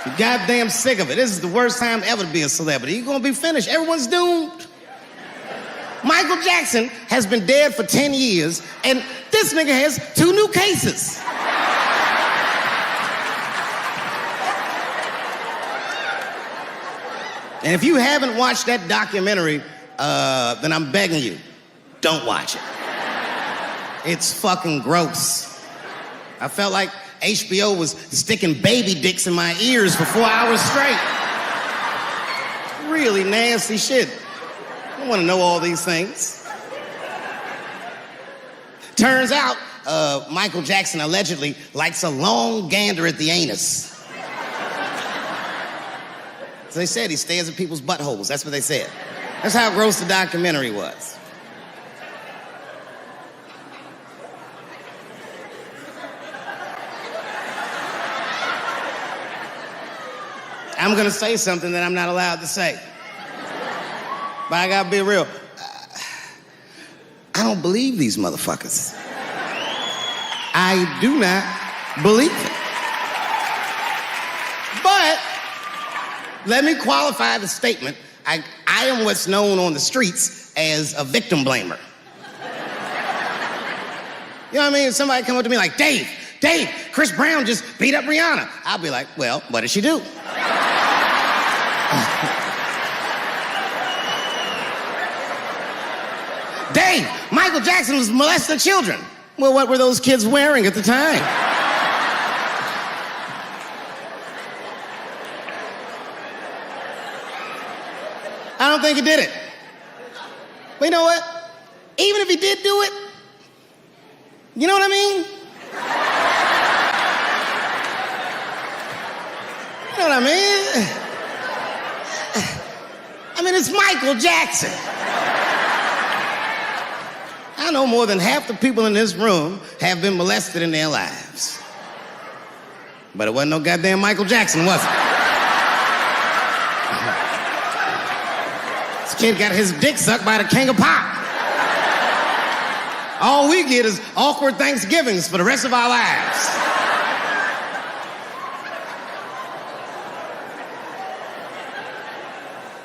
You're goddamn sick of it. This is the worst time ever to be a celebrity. You're gonna be finished. Everyone's doomed. Michael Jackson has been dead for 10 years, and this nigga has 2 new cases. And if you haven't watched that documentary, then I'm begging you, don't watch it. It's fucking gross. I felt like HBO was sticking baby dicks in my ears for 4 hours straight. Really nasty shit. I don't want to know all these things. Turns out, Michael Jackson allegedly likes a long gander at the anus. So they said he stares at people's buttholes. That's what they said. That's how gross the documentary was. I'm gonna say something that I'm not allowed to say. But I gotta be real. I don't believe these motherfuckers. I do not believe it. But let me qualify the statement. I am what's known on the streets as a victim blamer. You know what I mean? If somebody come up to me like, Dave, Chris Brown just beat up Rihanna. I'll be like, well, what did she do? Dave, Michael Jackson was molesting children. Well, what were those kids wearing at the time? I don't think he did it. But you know what? Even if he did do it, you know what I mean? You know what I mean? I mean, it's Michael Jackson. I know more than half the people in this room have been molested in their lives. But it wasn't no goddamn Michael Jackson, was it? This kid got his dick sucked by the king of pop. All we get is awkward Thanksgivings for the rest of our lives.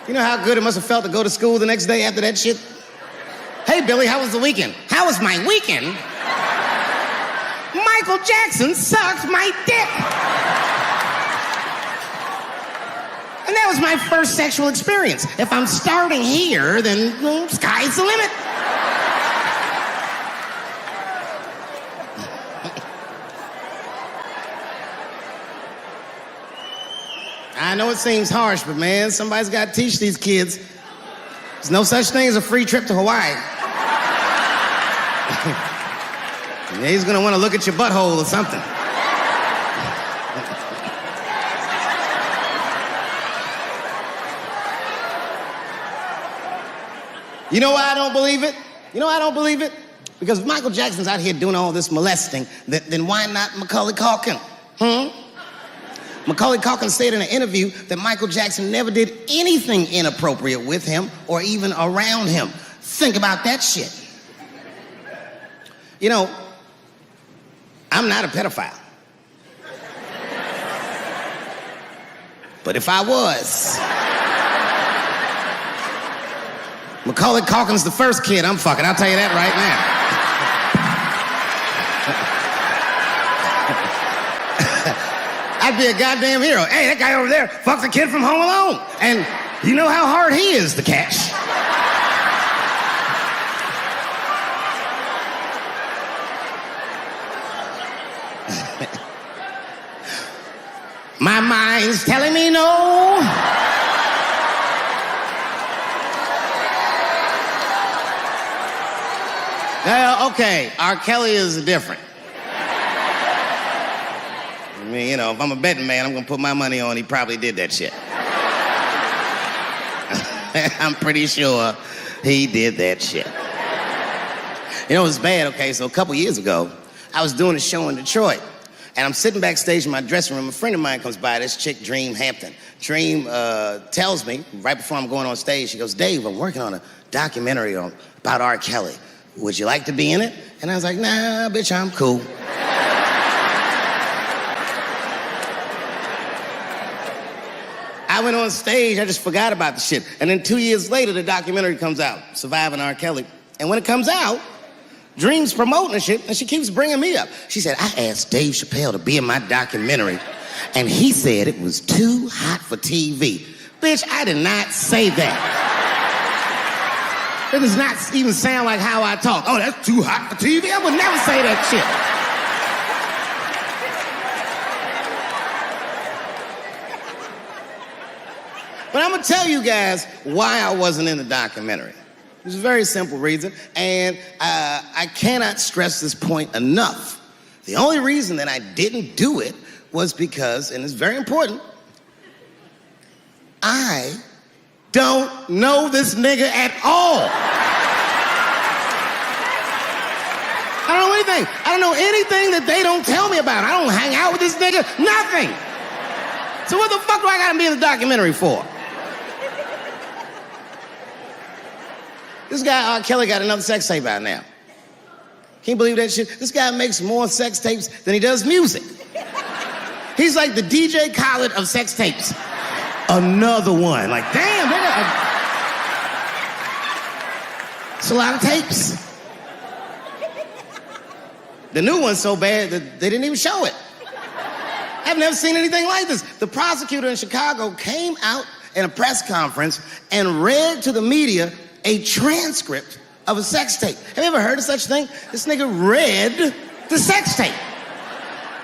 You know how good it must have felt to go to school the next day after that shit? Hey, Billy, how was the weekend? How was my weekend? Michael Jackson sucked my dick. And that was my first sexual experience. If I'm starting here, then sky's the limit. I know it seems harsh, but man, somebody's got to teach these kids. There's no such thing as a free trip to Hawaii. Yeah, he's gonna want to look at your butthole or something. You know why I don't believe it? You know why I don't believe it? Because if Michael Jackson's out here doing all this molesting, then why not Macaulay Culkin? Macaulay Culkin said in an interview that Michael Jackson never did anything inappropriate with him or even around him. Think about that shit. You know, I'm not a pedophile. But if I was, Macaulay Culkin's the first kid I'm fucking, I'll tell you that right now. I'd be a goddamn hero. Hey, that guy over there fucks a kid from Home Alone. And you know how hard he is to catch. My mind's telling me no. Okay, R. Kelly is different. I mean, you know, if I'm a betting man, I'm gonna put my money on he probably did that shit. I'm pretty sure he did that shit. You know, it was bad, okay, so a couple years ago, I was doing a show in Detroit, and I'm sitting backstage in my dressing room. A friend of mine comes by, this chick, Dream Hampton. Dream tells me, right before I'm going on stage, she goes, Dave, I'm working on a documentary about R. Kelly. Would you like to be in it? And I was like, nah, bitch, I'm cool. went on stage, I just forgot about the shit. And then 2 years later, the documentary comes out, Surviving R. Kelly. And when it comes out, Dream's promoting the shit, and she keeps bringing me up. She said, I asked Dave Chappelle to be in my documentary, and he said it was too hot for TV. Bitch, I did not say that. It does not even sound like how I talk. Oh, that's too hot for TV? I would never say that shit. But I'm gonna tell you guys why I wasn't in the documentary. There's a very simple reason, and I cannot stress this point enough. The only reason that I didn't do it was because, and it's very important, I don't know this nigga at all. I don't know anything. I don't know anything that they don't tell me about. I don't hang out with this nigga, nothing. So what the fuck do I gotta be in the documentary for? This guy, R. Kelly, got another sex tape out now. Can you believe that shit? This guy makes more sex tapes than he does music. He's like the DJ Khaled of sex tapes. Another one. Like, damn, it's a lot of tapes. The new one's so bad that they didn't even show it. I've never seen anything like this. The prosecutor in Chicago came out in a press conference and read to the media a transcript of a sex tape. Have you ever heard of such a thing? This nigga read the sex tape.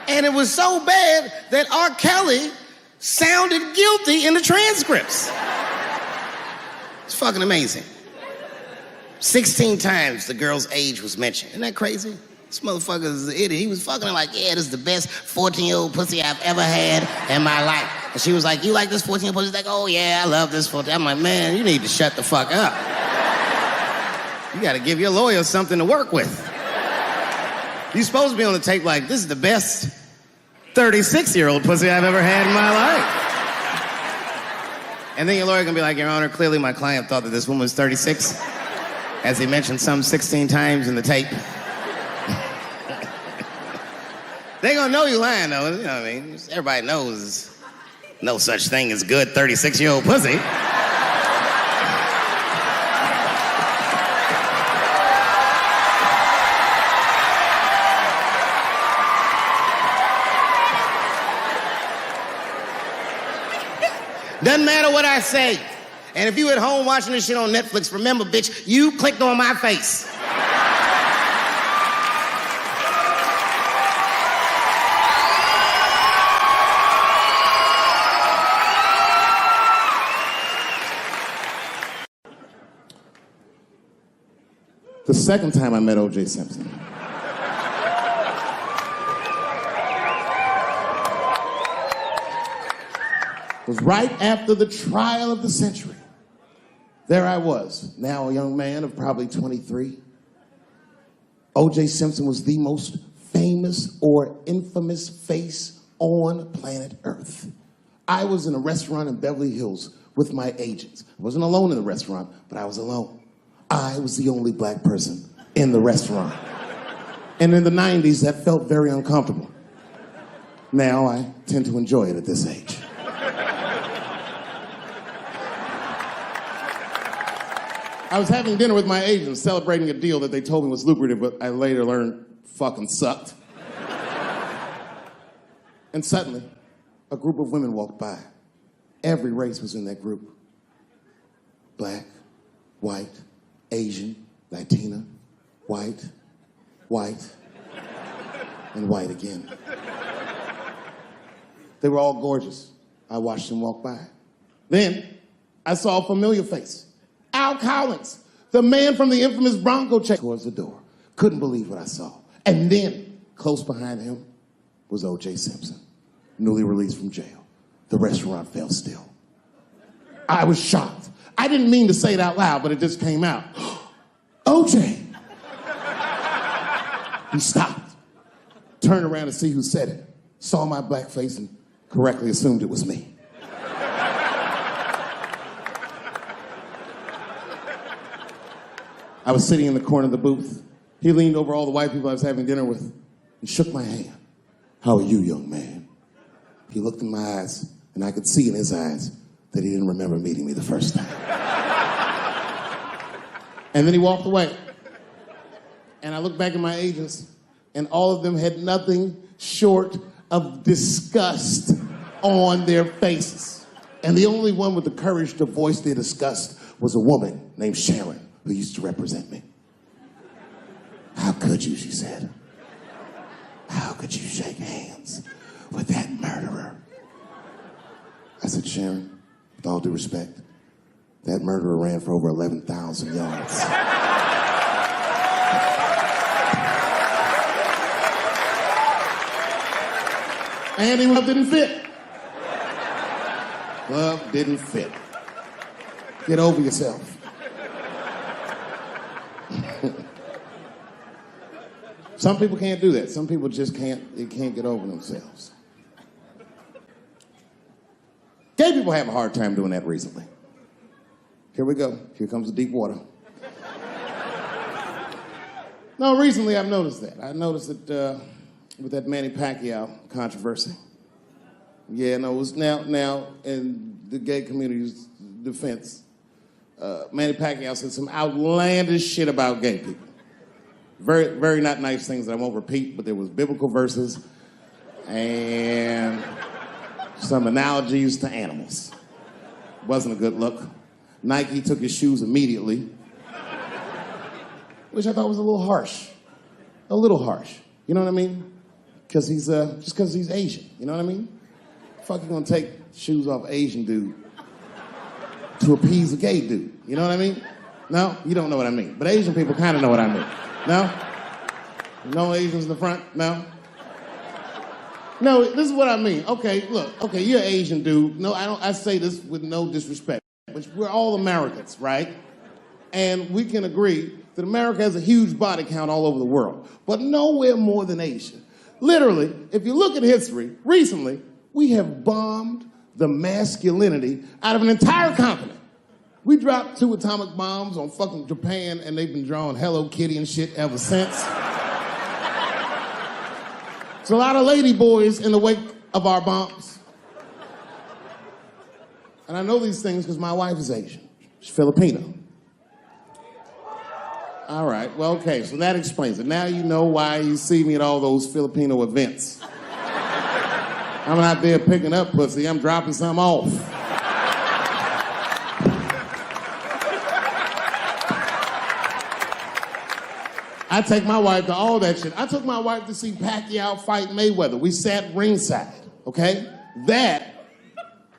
And it was so bad that R. Kelly sounded guilty in the transcripts. It's fucking amazing. 16 times the girl's age was mentioned. Isn't that crazy? This motherfucker is an idiot. He was fucking her like, yeah, this is the best 14-year-old pussy I've ever had in my life. And she was like, you like this 14-year-old pussy? He's like, oh yeah, I love this 14. I'm like, man, you need to shut the fuck up. You gotta give your lawyer something to work with. You're supposed to be on the tape like, this is the best 36-year-old pussy I've ever had in my life. And then your lawyer gonna be like, Your Honor, clearly my client thought that this woman was 36, as he mentioned some 16 times in the tape. They gonna know you lying though, you know what I mean? Everybody knows no such thing as good 36-year-old pussy. Doesn't matter what I say. And if you at home watching this shit on Netflix, remember, bitch, you clicked on my face. The second time I met O.J. Simpson. Was right after the trial of the century. There I was, now a young man of probably 23. O.J. Simpson was the most famous or infamous face on planet Earth. I was in a restaurant in Beverly Hills with my agents. I wasn't alone in the restaurant, but I was alone. I was the only black person in the restaurant. And in the 90s, that felt very uncomfortable. Now I tend to enjoy it at this age. I was having dinner with my agents, celebrating a deal that they told me was lucrative, but I later learned fucking sucked. And suddenly, a group of women walked by. Every race was in that group. Black, white, Asian, Latina, white, and white again. They were all gorgeous. I watched them walk by. Then, I saw a familiar face. Al Collins, the man from the infamous Bronco check, towards the door. Couldn't believe what I saw. And then, close behind him, was O.J. Simpson, newly released from jail. The restaurant fell still. I was shocked. I didn't mean to say it out loud, but it just came out. O.J. He stopped, turned around to see who said it, saw my black face, and correctly assumed it was me. I was sitting in the corner of the booth. He leaned over all the white people I was having dinner with and shook my hand. How are you, young man? He looked in my eyes, and I could see in his eyes that he didn't remember meeting me the first time. And then he walked away. And I looked back at my agents, and all of them had nothing short of disgust on their faces. And the only one with the courage to voice their disgust was a woman named Sharon, who used to represent me. How could you, she said. How could you shake hands with that murderer? I said, Sharon, with all due respect, that murderer ran for over 11,000 yards. And the glove didn't fit. Glove didn't fit. Get over yourself. Some people can't do that. Some people just can't get over themselves. Gay people have a hard time doing that recently. Here we go. Here comes the deep water. No, recently I've noticed that. I noticed that with that Manny Pacquiao controversy. Yeah, no, it was now in the gay community's defense, Manny Pacquiao said some outlandish shit about gay people. Very, very not nice things that I won't repeat, but there was biblical verses and some analogies to animals. Wasn't a good look. Nike took his shoes immediately, which I thought was a little harsh. A little harsh. You know what I mean? Because he's, just because he's Asian. You know what I mean? Fuck, you gonna take shoes off Asian dude to appease a gay dude. You know what I mean? No? You don't know what I mean. But Asian people kind of know what I mean. No? No Asians in the front? No? No, this is what I mean. Okay, look. Okay, you're an Asian dude. No, I say this with no disrespect. But we're all Americans, right? And we can agree that America has a huge body count all over the world. But nowhere more than Asia. Literally, if you look at history, recently, we have bombed the masculinity out of an entire continent. We dropped 2 atomic bombs on fucking Japan, and they've been drawing Hello Kitty and shit ever since. There's a lot of lady boys in the wake of our bombs. And I know these things because my wife is Asian. She's Filipino. All right, well, okay, so that explains it. Now you know why you see me at all those Filipino events. I'm not there picking up pussy, I'm dropping some off. I take my wife to all that shit. I took my wife to see Pacquiao fight Mayweather. We sat ringside, okay? That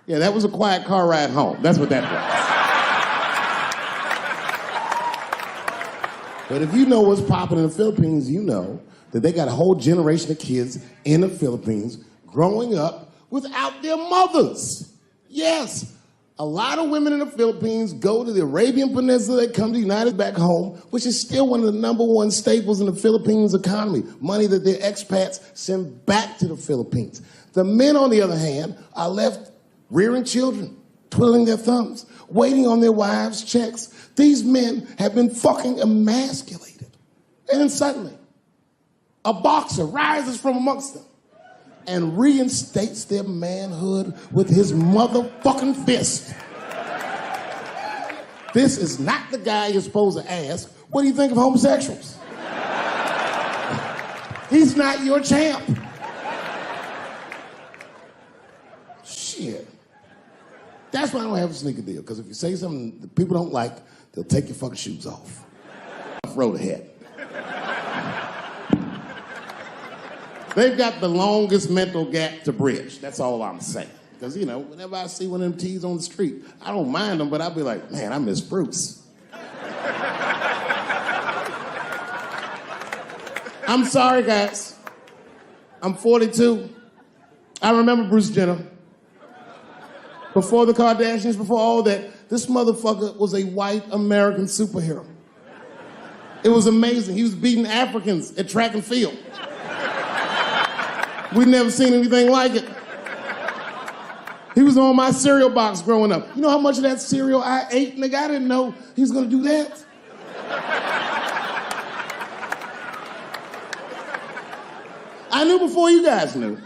was a quiet car ride home. That's what that was. But if you know what's popping in the Philippines, you know that they got a whole generation of kids in the Philippines growing up without their mothers. Yes, a lot of women in the Philippines go to the Arabian Peninsula, they come to the United back home, which is still one of the #1 staples in the Philippines economy, money that their expats send back to the Philippines. The men, on the other hand, are left rearing children, twiddling their thumbs, waiting on their wives' checks. These men have been fucking emasculated. And then suddenly, a boxer rises from amongst them and reinstates their manhood with his motherfucking fist. This is not the guy you're supposed to ask, what do you think of homosexuals? He's not your champ. Shit. That's why I don't have a sneaker deal, because if you say something that people don't like, they'll take your fucking shoes off. Road ahead. They've got the longest mental gap to bridge. That's all I'm saying. Because, you know, whenever I see one of them T's on the street, I don't mind them, but I'll be like, man, I miss Bruce. I'm sorry, guys. I'm 42. I remember Bruce Jenner. Before the Kardashians, before all that, this motherfucker was a white American superhero. It was amazing. He was beating Africans at track and field. We'd never seen anything like it. He was on my cereal box growing up. You know how much of that cereal I ate, nigga? I didn't know he was gonna do that. I knew before you guys knew.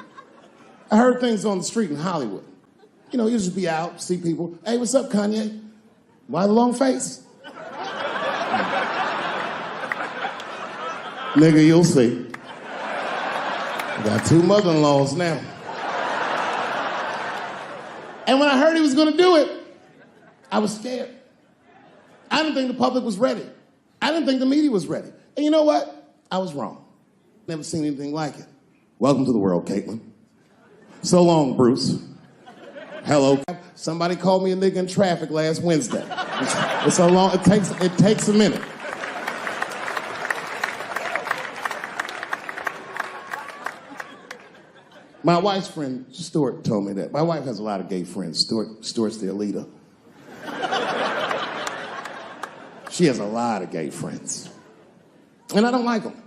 I heard things on the street in Hollywood. You know, you just be out, see people. Hey, what's up, Kanye? Why the long face? Nigga, you'll see. I got 2 mother-in-laws now. And when I heard he was gonna do it, I was scared. I didn't think the public was ready. I didn't think the media was ready. And you know what? I was wrong. Never seen anything like it. Welcome to the world, Caitlin. So long, Bruce. Hello. Somebody called me a nigga in traffic last Wednesday. It's so long, it takes a minute. My wife's friend, Stuart, told me that. My wife has a lot of gay friends. Stuart's their leader. She has a lot of gay friends. And I don't like them.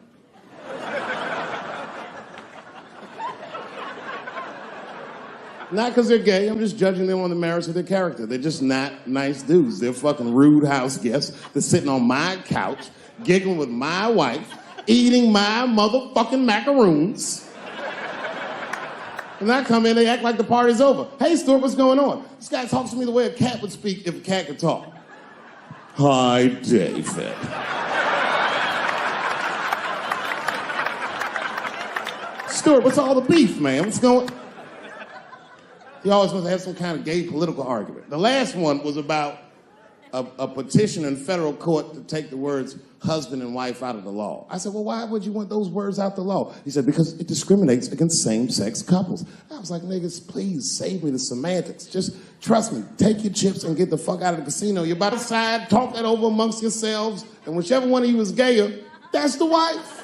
Not because they're gay, I'm just judging them on the merits of their character. They're just not nice dudes. They're fucking rude house guests. They're sitting on my couch, giggling with my wife, eating my motherfucking macaroons. And I come in, they act like the party's over. Hey, Stuart, what's going on? This guy talks to me the way a cat would speak if a cat could talk. Hi, David. Stuart, what's all the beef, man? What's going on? He always wants to have some kind of gay political argument. The last one was about a petition in federal court to take the words husband and wife out of the law. I said, well, why would you want those words out the law? He said, because it discriminates against same-sex couples. I was like, niggas, please save me the semantics. Just trust me, take your chips and get the fuck out of the casino. You're by the side, talk that over amongst yourselves, and whichever one of you is gayer, that's the wife.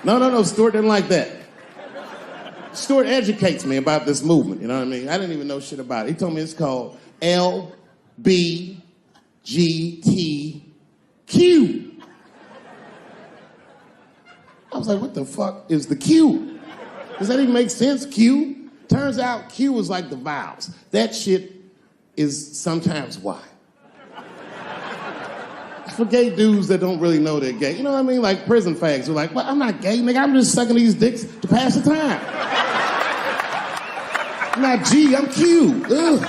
No, Stuart didn't like that. Stuart educates me about this movement, you know what I mean? I didn't even know shit about it. He told me it's called LBGTQ. I was like, what the fuck is the Q? Does that even make sense, Q? Turns out Q is like the vowels. That shit is sometimes Y. For gay dudes that don't really know they're gay. You know what I mean? Like prison fags who are like, well, I'm not gay, nigga. I'm just sucking these dicks to pass the time. I'm not G, I'm Q. Ugh.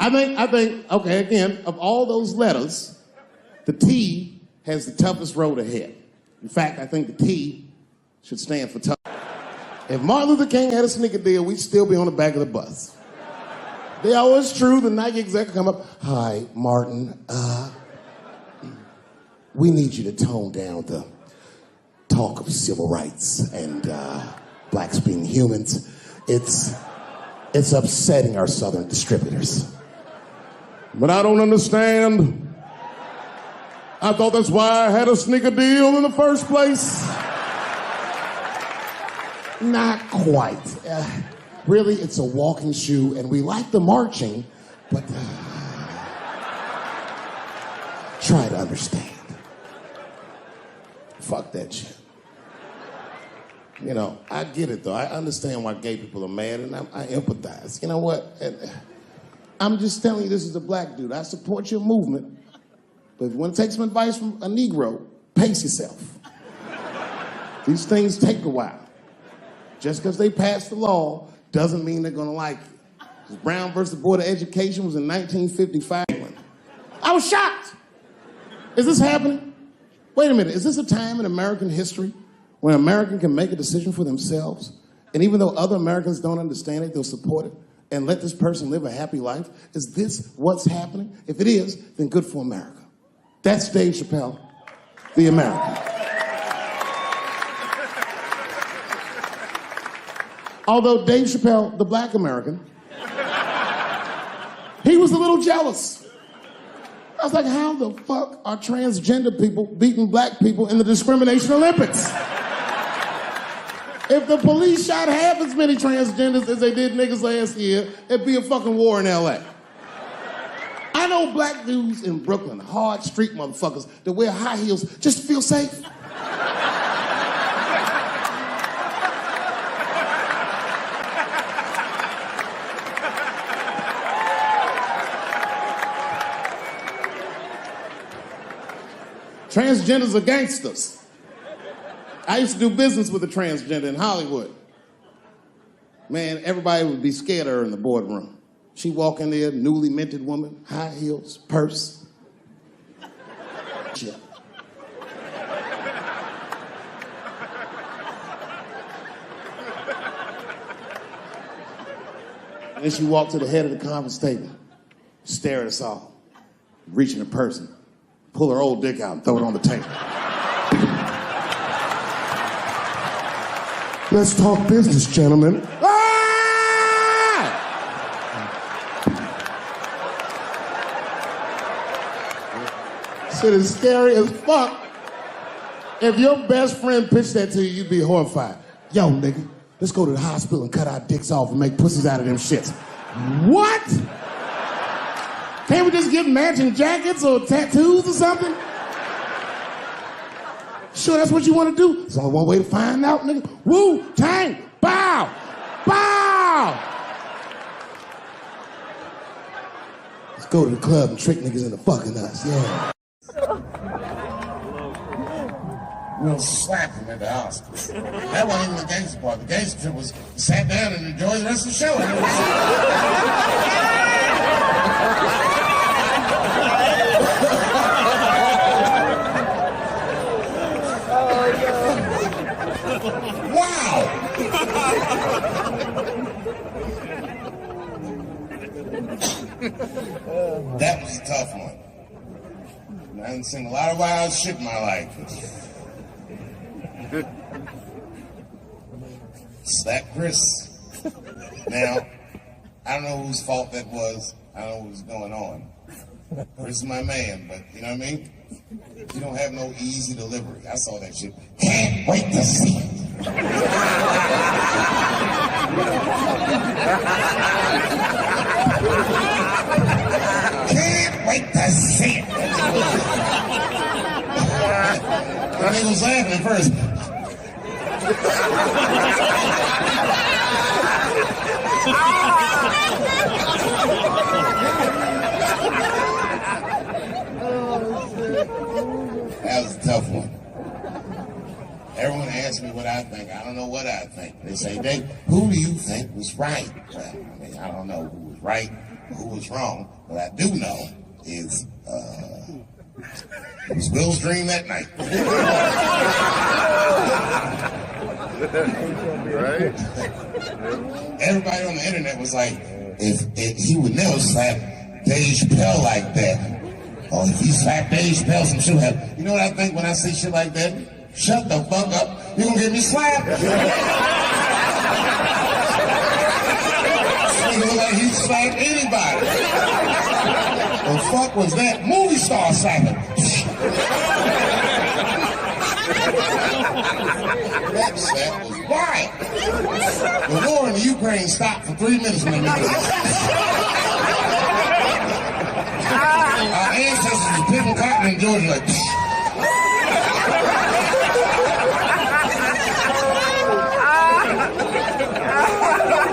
I think, okay, again, of all those letters, the T has the toughest road ahead. In fact, I think the T should stand for tough. If Martin Luther King had a sneaker deal, we'd still be on the back of the bus. They always true, the Nike exec come up, hi, Martin, we need you to tone down the talk of civil rights and blacks being humans. It's upsetting our southern distributors. But I don't understand. I thought that's why I had a sneaker deal in the first place. Not quite. Really, it's a walking shoe, and we like the marching, but try to understand. Fuck that shit. You know, I get it, though. I understand why gay people are mad, and I empathize. You know what? I'm just telling you this is a black dude. I support your movement. But if you want to take some advice from a Negro, pace yourself. These things take a while. Just because they passed the law doesn't mean they're going to like you. Because Brown versus Board of Education was in 1955. I was shocked. Is this happening? Wait a minute. Is this a time in American history when an American can make a decision for themselves? And even though other Americans don't understand it, they'll support it and let this person live a happy life? Is this what's happening? If it is, then good for America. That's Dave Chappelle, the American. Although Dave Chappelle, the black American, he was a little jealous. I was like, how the fuck are transgender people beating black people in the discrimination Olympics? If the police shot half as many transgenders as they did niggas last year, it'd be a fucking war in LA. I know black dudes in Brooklyn, hard street motherfuckers that wear high heels just to feel safe. Transgenders are gangsters. I used to do business with a transgender in Hollywood. Man, everybody would be scared of her in the boardroom. She walk in there, newly minted woman, high heels, purse. Shit. Then she walked to the head of the conference table, stare at us all, reach in her purse and pull her old dick out and throw it on the table. Let's talk business, gentlemen. Ah! Shit is scary as fuck. If your best friend pitched that to you, you'd be horrified. Yo, nigga, let's go to the hospital and cut our dicks off and make pussies out of them shits. What? Can't we just get matching jackets or tattoos or something? Sure, that's what you want to do? There's only one way to find out, nigga. Wu-Tang! Bow! Bow! Let's go to the club and trick niggas into fucking us, yeah. We'll slap him at the Oscars. That wasn't even the gangster part. The gangster was sat down and enjoyed the rest of the show. Wow! That was a tough one. I done seen a lot of wild shit in my life. Slap Chris. Now, I don't know whose fault that was. I don't know what was going on. Chris is my man, but you know what I mean? You don't have no easy delivery. I saw that shit. Can't wait to see it. Can't wait to see it. The nigga was laughing at first. That was a tough one. Everyone asks me what I think. I don't know what I think. They say, Dave, who do you think was right? Well, I mean, I don't know who was right or who was wrong. What I do know is it was Bill's dream that night. Right? Everybody on the internet was like, if he would never slap Dave Chappelle like that. Or if he slapped Dave Chappelle, some shit would happen. You know what I think when I see shit like that? Shut the fuck up. You're gonna get me slapped. He look like he slapped anybody. The fuck was that? Movie star slapping. That slap was wild. The war in the Ukraine stopped for 3 minutes when they made it. Our ancestors were picking cotton in Georgia like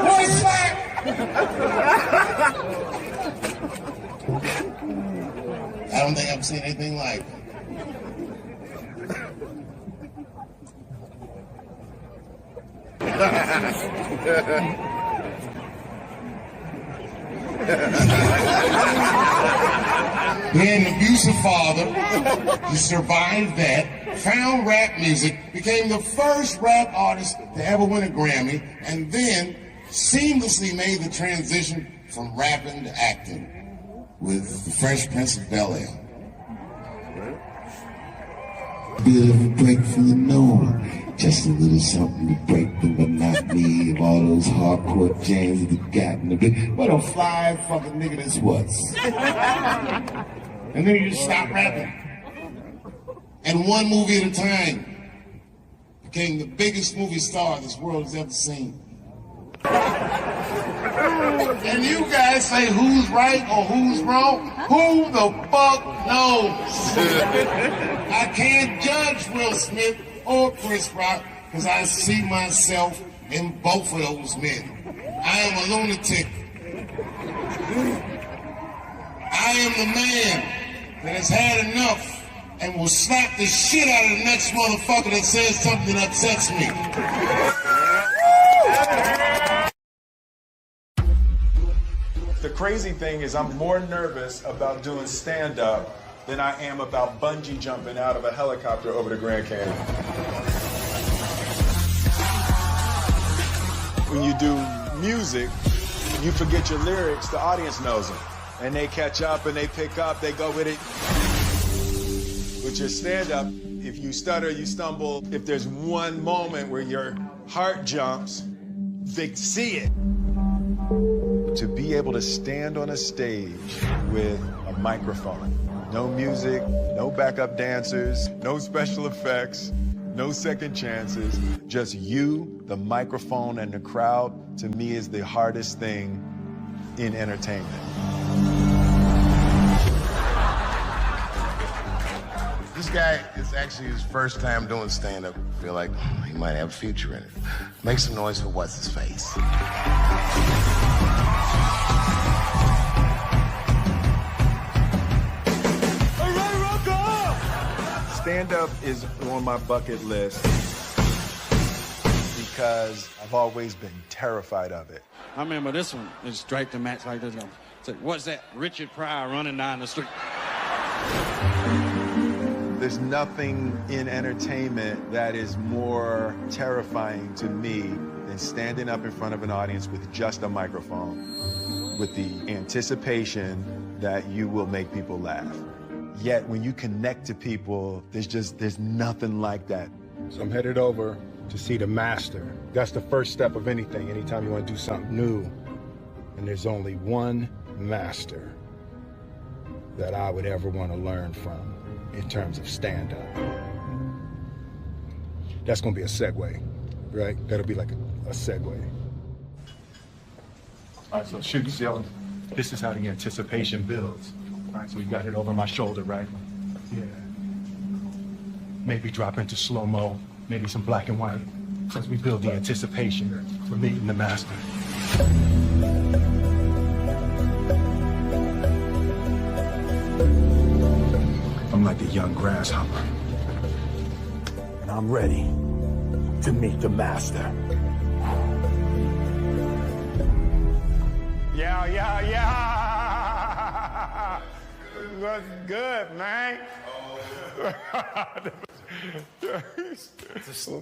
what is that? I don't think I've seen anything like it. He had an abusive father. He survived that, found rap music, became the first rap artist to ever win a Grammy, and then seamlessly made the transition from rapping to acting with The Fresh Prince of Bel-Air. Bit of a break from the norm, just a little something to break the monotony of all those hardcore jams that got in the bit. What a fly fucking nigga this was. And then you just stop rapping. And one movie at a time became the biggest movie star this world has ever seen. And you guys say who's right or who's wrong? Who the fuck knows? I can't judge Will Smith or Chris Rock because I see myself in both of those men. I am a lunatic. I am the man that has had enough and will slap the shit out of the next motherfucker that says something that upsets me. The crazy thing is I'm more nervous about doing stand-up than I am about bungee jumping out of a helicopter over the Grand Canyon. When you do music, you forget your lyrics, the audience knows them. And they catch up and they pick up, they go with it. With your stand-up, if you stutter, you stumble, if there's one moment where your heart jumps, they see it. To be able to stand on a stage with a microphone, no music, no backup dancers, no special effects, no second chances, just you, the microphone, and the crowd, to me is the hardest thing in entertainment. This guy is actually his first time doing stand-up. I feel like he might have a future in it. Make some noise for what's his face. Stand-up is on my bucket list because I've always been terrified of it. I remember this one is straight to Max like this. Said, what's that? Richard Pryor running down the street. There's nothing in entertainment that is more terrifying to me than standing up in front of an audience with just a microphone, with the anticipation that you will make people laugh. Yet when you connect to people, there's nothing like that. So I'm headed over to see the master. That's the first step of anything, anytime you want to do something new. And there's only one master that I would ever want to learn from in terms of stand-up. That's going to be a segue, right? That'll be like a segue. All right, so shoot, this is how the anticipation builds. All right, so we got it over my shoulder, right? Yeah. Maybe drop into slow-mo, maybe some black and white, as we build the anticipation for meeting the master. I'm like a young grasshopper, and I'm ready to meet the master. Yeah. What's good, man?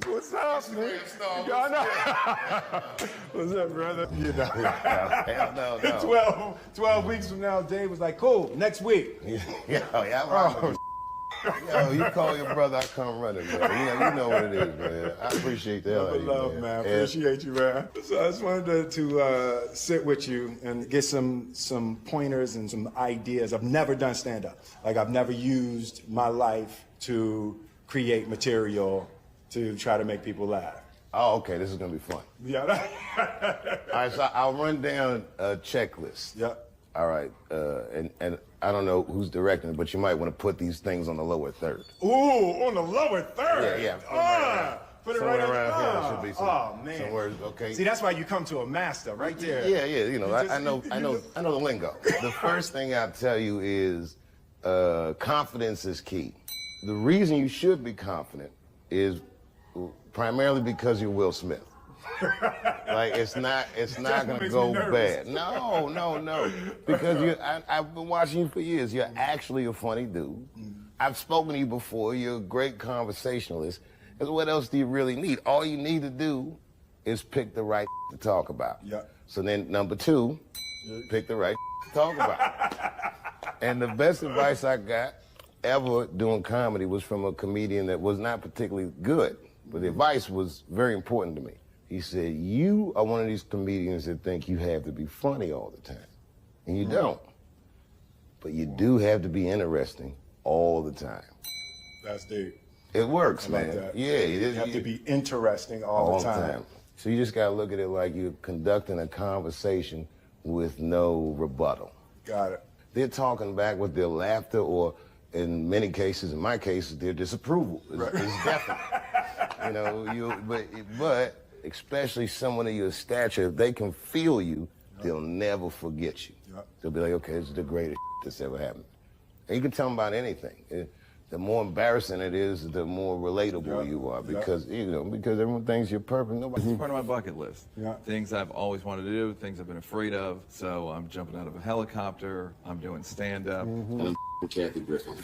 What's up, man? What's up, brother? You know. No. 12 weeks from now, Dave was like, cool, next week. Yo, you call your brother, I come running, man. You know what it is, man. I appreciate the hell out of you, Love, man. Appreciate you, man. So I just wanted to sit with you and get some pointers and some ideas. I've never done stand-up. Like, I've never used my life to create material to try to make people laugh. Oh, okay, this is gonna be fun. Yeah. All right, so I'll run down a checklist. Yeah. All right, and I don't know who's directing it, but you might want to put these things on the lower third. Ooh, on the lower third. Yeah. Put it Somewhere right around here. there. Should be some, Oh man. somewhere, okay. See, that's why you come to a master right there. Yeah. You know, I know the lingo. The first thing I'll tell you is confidence is key. The reason you should be confident is primarily because you're Will Smith. Like it's not gonna go bad. No. Because I've been watching you for years. You're actually a funny dude. I've spoken to you before. You're a great conversationalist. Because what else do you really need? All you need to do is pick the right to talk about. Yeah. So then number two, pick the right to talk about. And the best advice I got ever doing comedy was from a comedian that was not particularly good, but the advice was very important to me. He said, you are one of these comedians that think you have to be funny all the time. And you don't. But you do have to be interesting all the time. That's deep. It works, I like man. that. Yeah, You have to be interesting all the time. So you just gotta look at it like you're conducting a conversation with no rebuttal. Got it. They're talking back with their laughter, or in many cases, in my cases, their disapproval. It's definite. You know, but especially someone of your stature, if they can feel you, they'll never forget you. They'll be like, okay, this is the greatest that's ever happened. And you can tell them about anything. the more embarrassing it is, the more relatable you are, because because everyone thinks you're perfect. Nobody. It's part of my bucket list. Things I've always wanted to do, things I've been afraid of. So I'm jumping out of a helicopter. I'm doing stand-up. I'm Kathy Griffin.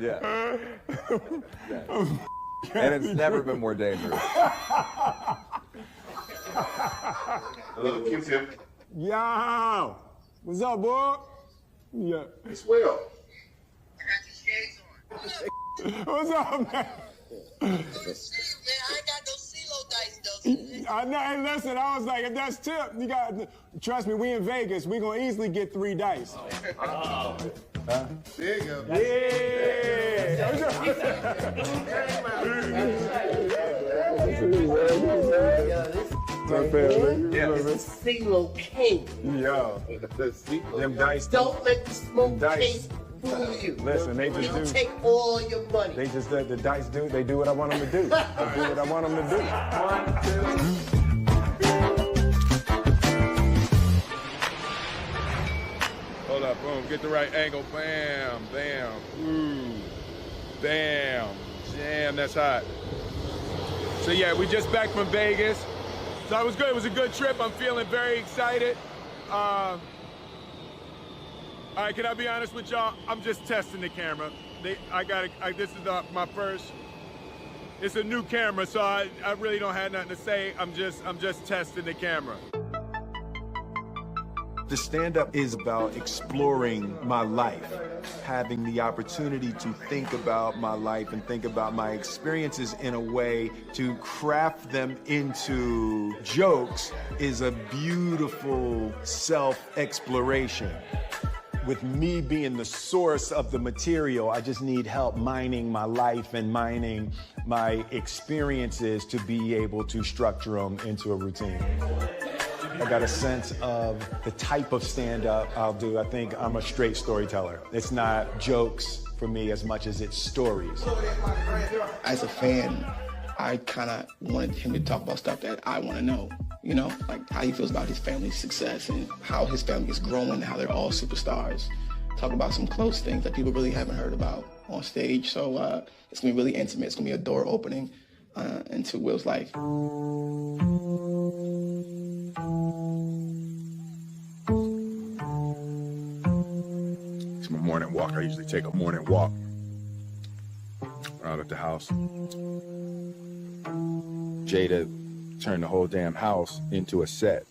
Yeah. And it's never been more dangerous. Hello, Q-tip. Yo, what's up, boy? Yeah. It's Will. What's up, man? Man, I ain't got no CeeLo dice though. I know. Hey, listen. I was like, if that's tip, you got. Trust me, we in Vegas. We gonna easily get 3 dice. There you go. Yeah. CeeLo king. Yo. Them dice. Don't let the smoke Dice. taste fool you. Listen, they just They'll do. take all your money. They just let the dice do. They do what I want them to do. They do what I want them to do. 1, 2. Hold up, boom, get the right angle, bam, bam, ooh, bam, damn, that's hot. So yeah, we just back from Vegas. So it was good, it was a good trip, I'm feeling very excited. All right, can I be honest with y'all? I'm just testing the camera. This is my first, it's a new camera, so I really don't have nothing to say. I'm just testing the camera. The stand-up is about exploring my life, having the opportunity to think about my life and think about my experiences in a way to craft them into jokes is a beautiful self-exploration. With me being the source of the material, I just need help mining my life and mining my experiences to be able to structure them into a routine. I got a sense of the type of stand-up I'll do. I think I'm a straight storyteller. It's not jokes for me as much as it's stories. As a fan, I kind of wanted him to talk about stuff that I want to know, you know, like how he feels about his family's success and how his family is growing and how they're all superstars. Talk about some close things that people really haven't heard about on stage. So it's gonna be really intimate. It's gonna be a door opening into Will's life. It's my morning walk. I usually take a morning walk out at the house. Jada turned the whole damn house into a set.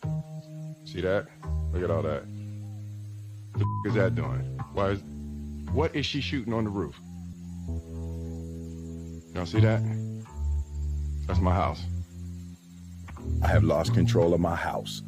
See that? Look at all that. What the f is that doing? What is she shooting on the roof? Y'all see that? That's my house. I have lost control of my house.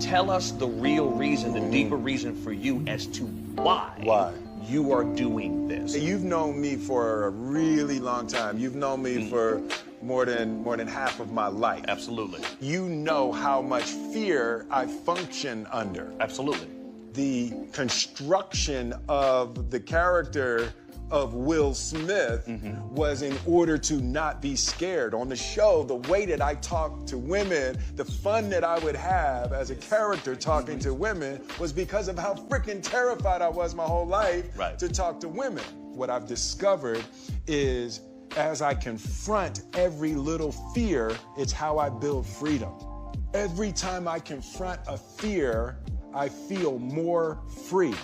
Tell us the real reason, the deeper reason for you as to why you are doing this. You've known me for a really long time. You've known me for more than half of my life. Absolutely. You know how much fear I function under. Absolutely. The construction of the character of Will Smith was in order to not be scared. On the show, the way that I talked to women, the fun that I would have as a character talking to women was because of how freaking terrified I was my whole life to talk to women. What I've discovered is as I confront every little fear, it's how I build freedom. Every time I confront a fear, I feel more free.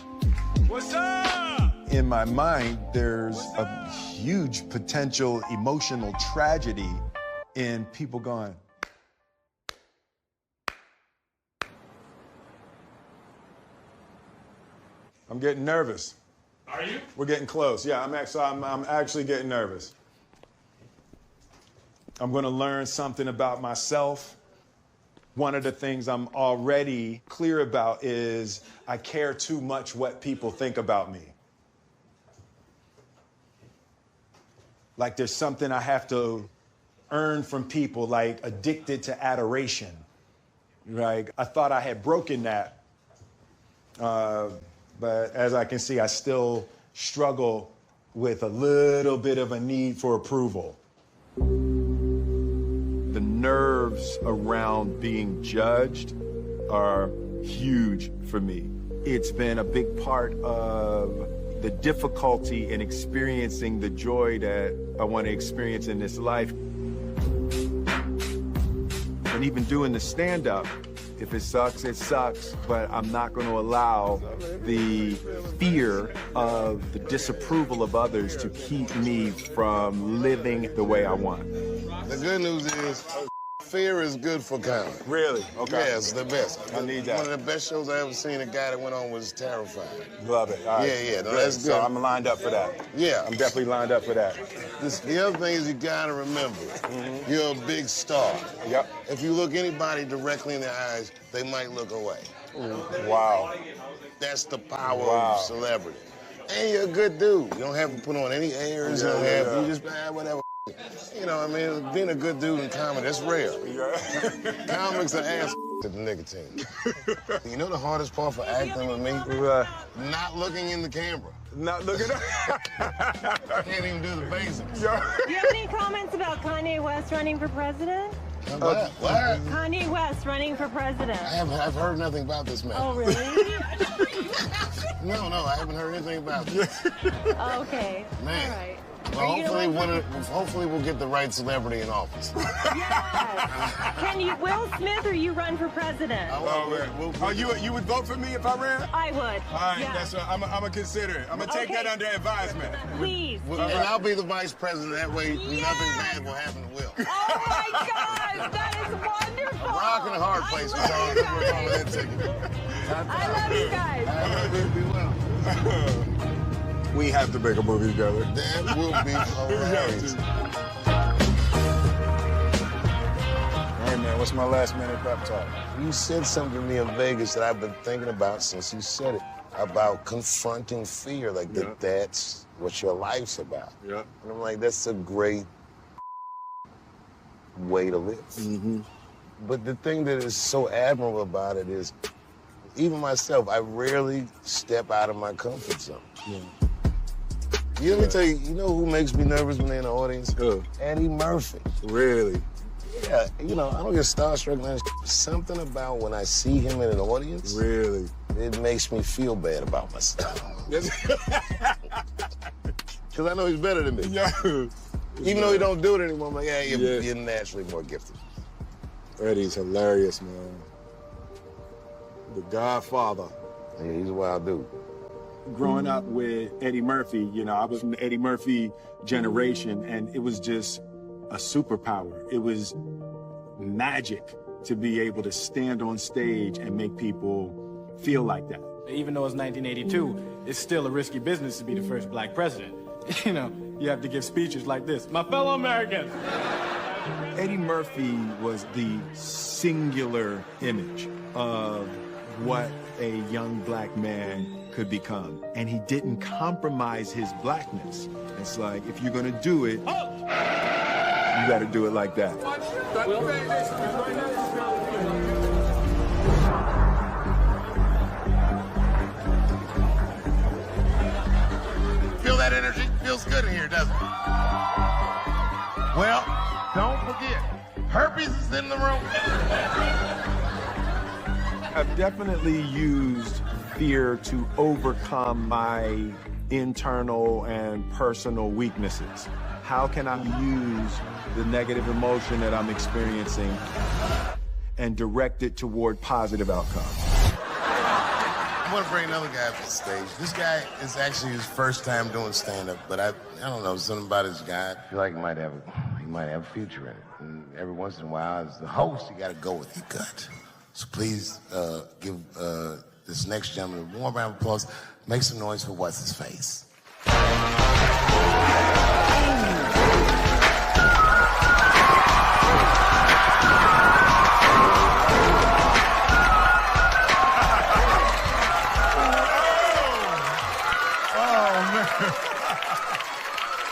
What's up? In my mind, there's a huge potential emotional tragedy in people going, I'm getting nervous. Are you? We're getting close. Yeah, I'm actually getting nervous. I'm gonna learn something about myself. One of the things I'm already clear about is I care too much what people think about me. Like there's something I have to earn from people, like addicted to adoration. Like I thought I had broken that, but as I can see, I still struggle with a little bit of a need for approval. The nerves around being judged are huge for me. It's been a big part of the difficulty in experiencing the joy that I want to experience in this life. And even doing the stand-up, if it sucks, but I'm not going to allow the fear of the disapproval of others to keep me from living the way I want. The good news is, fear is good for comedy. Really? Okay. Yeah, it's the best. I need that. One of the best shows I ever seen, a guy that went on was terrified. Love it. All right. Yeah, no, that's good. So I'm lined up for that. Yeah. I'm definitely lined up for that. The other thing is you gotta remember, you're a big star. Yep. If you look anybody directly in the eyes, they might look away. Wow. That's the power of celebrity. And you're a good dude. You don't have to put on any airs. You just, whatever. You know, I mean, being a good dude in comedy, that's rare. Comics are ass to the nicotine. You know the hardest part for acting with me? Not looking in the camera. Not looking I can't even do the basics. Do you have any comments about Kanye West running for president? What? Kanye West running for president. I've heard nothing about this man. Oh, really? No, I haven't heard anything about this. Okay. Man. All right. Well, hopefully we'll get the right celebrity in office. Yes. Can you, Will Smith, or you run for president? You would vote for me if I ran? I would. All right, yes. I'm gonna consider it. I'm gonna take that under advisement. Please. And I'll be the vice president. That way, nothing bad will happen to Will. Oh my God, that is wonderful. A rock and a hard place. I love you guys. I love you. Be well. We have to make a movie together. That will be hilarious. Hey man, what's my last minute pep talk? You said something to me in Vegas that I've been thinking about since you said it, about confronting fear, like that's what your life's about. Yeah. And I'm like, that's a great way to live. But the thing that is so admirable about it is, even myself, I rarely step out of my comfort zone. Let me tell you, you know who makes me nervous when they're in the audience? Who? Eddie Murphy. Really? Yeah, you know, I don't get starstruck, man. Something about when I see him in an audience. Really? It makes me feel bad about myself. Because I know he's better than me. Even though he don't do it anymore, I'm like, you're naturally more gifted. Eddie's hilarious, man. The Godfather. Yeah, he's a wild dude. Growing up with Eddie Murphy, you know, I was from the Eddie Murphy generation, and it was just a superpower. It was magic to be able to stand on stage and make people feel like that. Even though it's 1982, it's still a risky business to be the first black president. You know, you have to give speeches like this. My fellow Americans. Eddie Murphy was the singular image of what a young black man could become. And he didn't compromise his blackness. It's like, if you're gonna do it, you gotta do it like that. Feel that energy? Feels good in here, doesn't it? Well, don't forget, herpes is in the room. I've definitely used fear to overcome my internal and personal weaknesses. How can I use the negative emotion that I'm experiencing and direct it toward positive outcomes? I want to bring another guy up to the stage. This guy is actually his first time doing stand-up, but I don't know, something about his guy. I feel like he might have a future in it. And every once in a while, as the host, you got to go with your gut. So please give this next gentleman a warm round of applause. Make some noise for what's his face.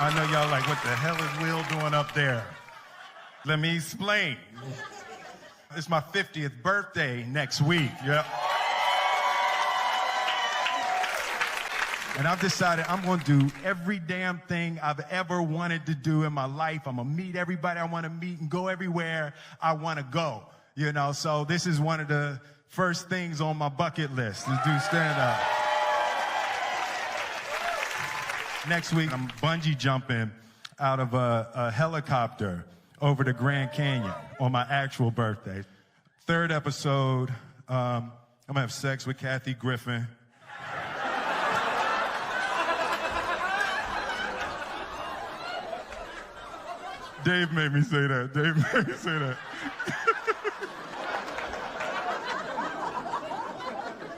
I know y'all like, what the hell is Will doing up there? Let me explain. It's my 50th birthday next week, yep. And I've decided I'm going to do every damn thing I've ever wanted to do in my life. I'm going to meet everybody I want to meet and go everywhere I want to go. You know, so this is one of the first things on my bucket list to do stand-up. Next week, I'm bungee jumping out of a helicopter over the Grand Canyon on my actual birthday. Third episode, I'm going to have sex with Kathy Griffin. Dave made me say that. Dave made me say that.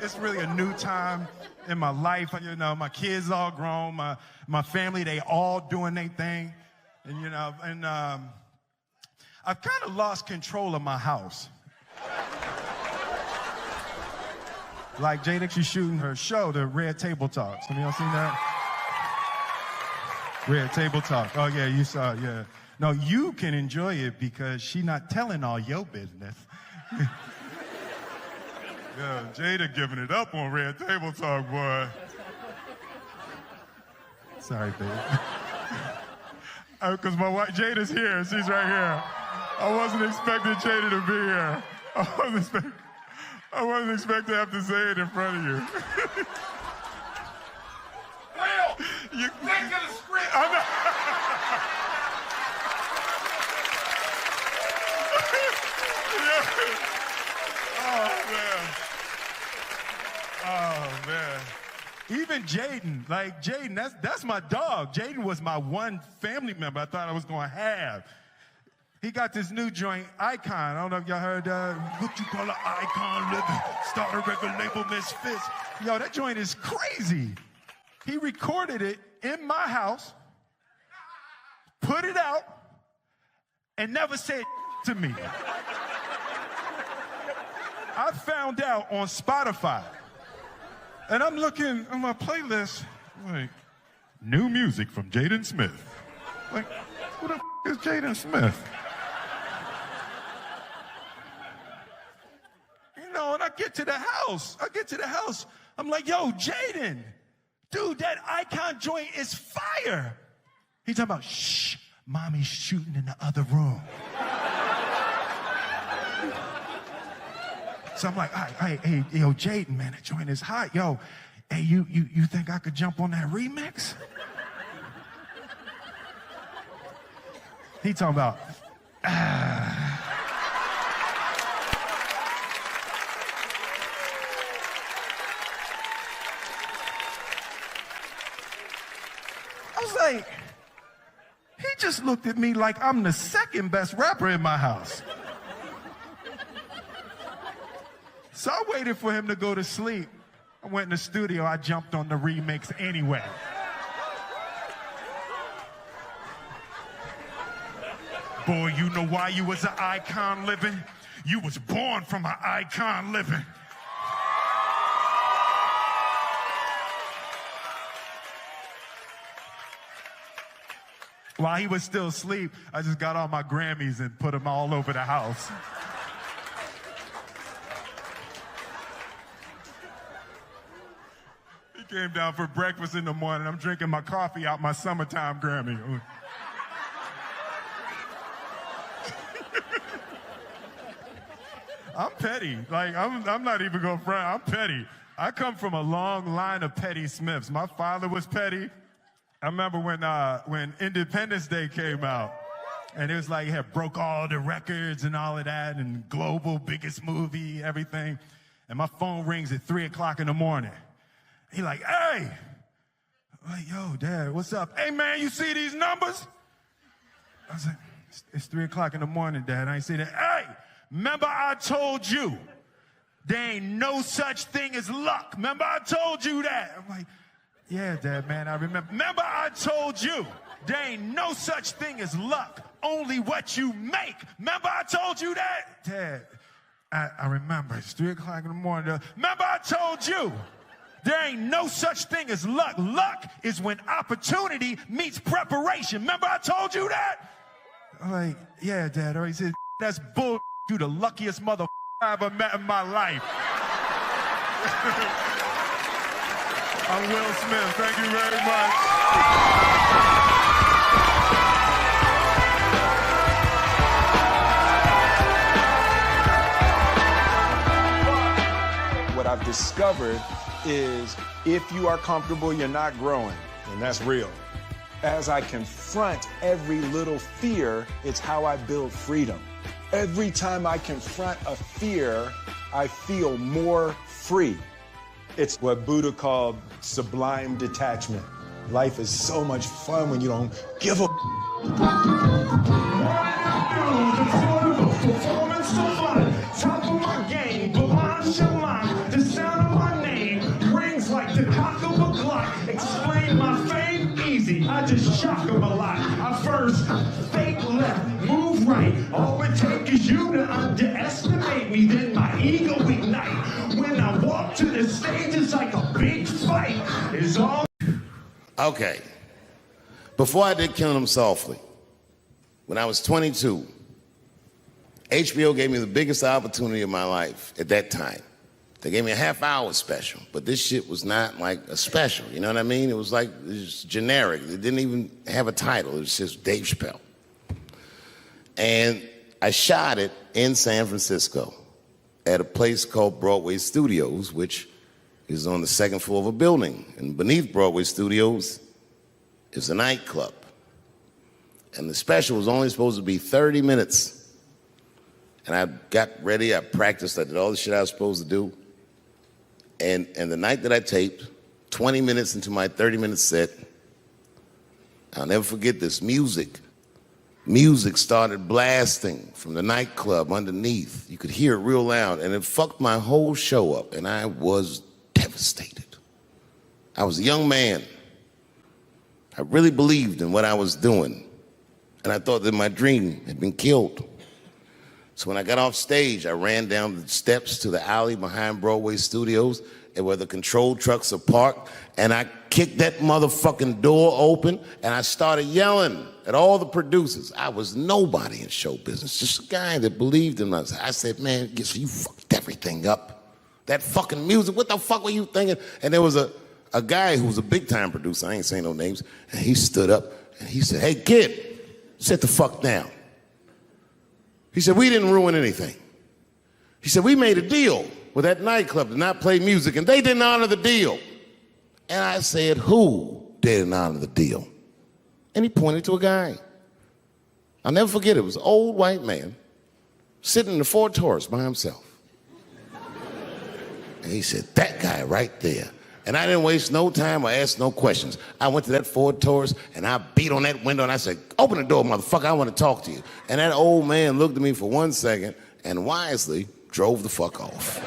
It's really a new time in my life. You know, my kids all grown, my family, they all doing their thing. And, you know, and I've kind of lost control of my house. Like Jada, she's shooting her show, the Red Table Talks. Have y'all seen that? Red Table Talk. Oh, yeah, you saw it, yeah. No, you can enjoy it because she's not telling all your business. Yeah, Jada giving it up on Red Table Talk, boy. Sorry, babe. Because my wife, Jada's here. She's right here. I wasn't expecting Jada to be here. I wasn't expecting to have to say it in front of you. Will, you think of the script. I'm not. Oh, man. Even Jaden, like Jaden, that's my dog. Jaden was my one family member I thought I was going to have. He got this new joint, Icon. I don't know if y'all heard what you call an icon living. Start a record label, Misfits. Yo, that joint is crazy. He recorded it in my house, put it out, and never said to me. I found out on Spotify. And I'm looking on my playlist, like, new music from Jaden Smith. Like, who the is Jaden Smith? You know, and I get to the house. I'm like, yo, Jaden, dude, that Icon joint is fire. He's talking about, shh, mommy's shooting in the other room. So I'm like, all right, hey, yo, Jaden, man, that joint is hot. Yo, hey, you think I could jump on that remix? He talking about, I was like, he just looked at me like I'm the second best rapper in my house. So I waited for him to go to sleep. I went in the studio, I jumped on the remix anyway. Boy, you know why you was an icon living? You was born from an icon living. While he was still asleep, I just got all my Grammys and put them all over the house. He came down for breakfast in the morning. I'm drinking my coffee out my summertime Grammy. I'm petty. Like, I'm not even going to front. I'm petty. I come from a long line of petty Smiths. My father was petty. I remember when Independence Day came out, and it was like, it had broke all the records and all of that, and global, biggest movie, everything. And my phone rings at 3 o'clock in the morning. He like, hey. I'm like, yo, Dad, what's up? Hey, man, you see these numbers? I was like, it's 3 o'clock in the morning, Dad. I ain't see that. Hey, remember I told you there ain't no such thing as luck. Remember I told you that? I'm like, yeah, Dad, man, I remember. Remember I told you there ain't no such thing as luck, only what you make. Remember I told you that? Dad, I remember. It's 3 o'clock in the morning. Remember I told you there ain't no such thing as luck. Luck is when opportunity meets preparation. Remember I told you that? I'm like, yeah, Dad. He said, that's bull. You the luckiest mother I ever met in my life. I'm Will Smith. Thank you very much. What I've discovered is if you are comfortable, you're not growing, and that's real. As I confront every little fear, it's how I build freedom. Every time I confront a fear, I feel more free. It's what Buddha called sublime detachment. Life is so much fun when you don't give a Top of my game, Balan Shalan, the sound of my name rings like the cock of a Glock. Explain my fame easy, I just shock them a lot. I first fake left, move right. All it takes is you to underestimate me, then my ego ignite. When I walk to the stage, it's like a big fight. It's all. Okay. Before I did Killing Them Softly, when I was 22, HBO gave me the biggest opportunity of my life at that time. They gave me a half-hour special, but this shit was not like a special, you know what I mean? It was like, it was generic. It didn't even have a title. It was just Dave Chappelle. And I shot it in San Francisco at a place called Broadway Studios, which is on the second floor of a building. And beneath Broadway Studios is a nightclub. And the special was only supposed to be 30 minutes. And I got ready, I practiced, I did all the shit I was supposed to do. And the night that I taped, 20 minutes into my 30-minute set, I'll never forget this, music started blasting from the nightclub underneath. You could hear it real loud, and it fucked my whole show up, and I was devastated. I was a young man. I really believed in what I was doing, and I thought that my dream had been killed. So when I got off stage, I ran down the steps to the alley behind Broadway Studios and where the control trucks are parked, and I kicked that motherfucking door open, and I started yelling at all the producers. I was nobody in show business, just a guy that believed in us. I said, man, you fucked everything up. That fucking music, what the fuck were you thinking? And there was a guy who was a big-time producer, I ain't saying no names, and he stood up, and he said, hey, kid, sit the fuck down. He said, we didn't ruin anything. He said, we made a deal with that nightclub to not play music, and they didn't honor the deal. And I said, who didn't honor the deal? And he pointed to a guy. I'll never forget it. It was an old white man sitting in the Ford Taurus by himself. And he said, that guy right there. And I didn't waste no time or ask no questions. I went to that Ford Taurus and I beat on that window and I said, open the door, motherfucker, I want to talk to you. And that old man looked at me for 1 second and wisely drove the fuck off.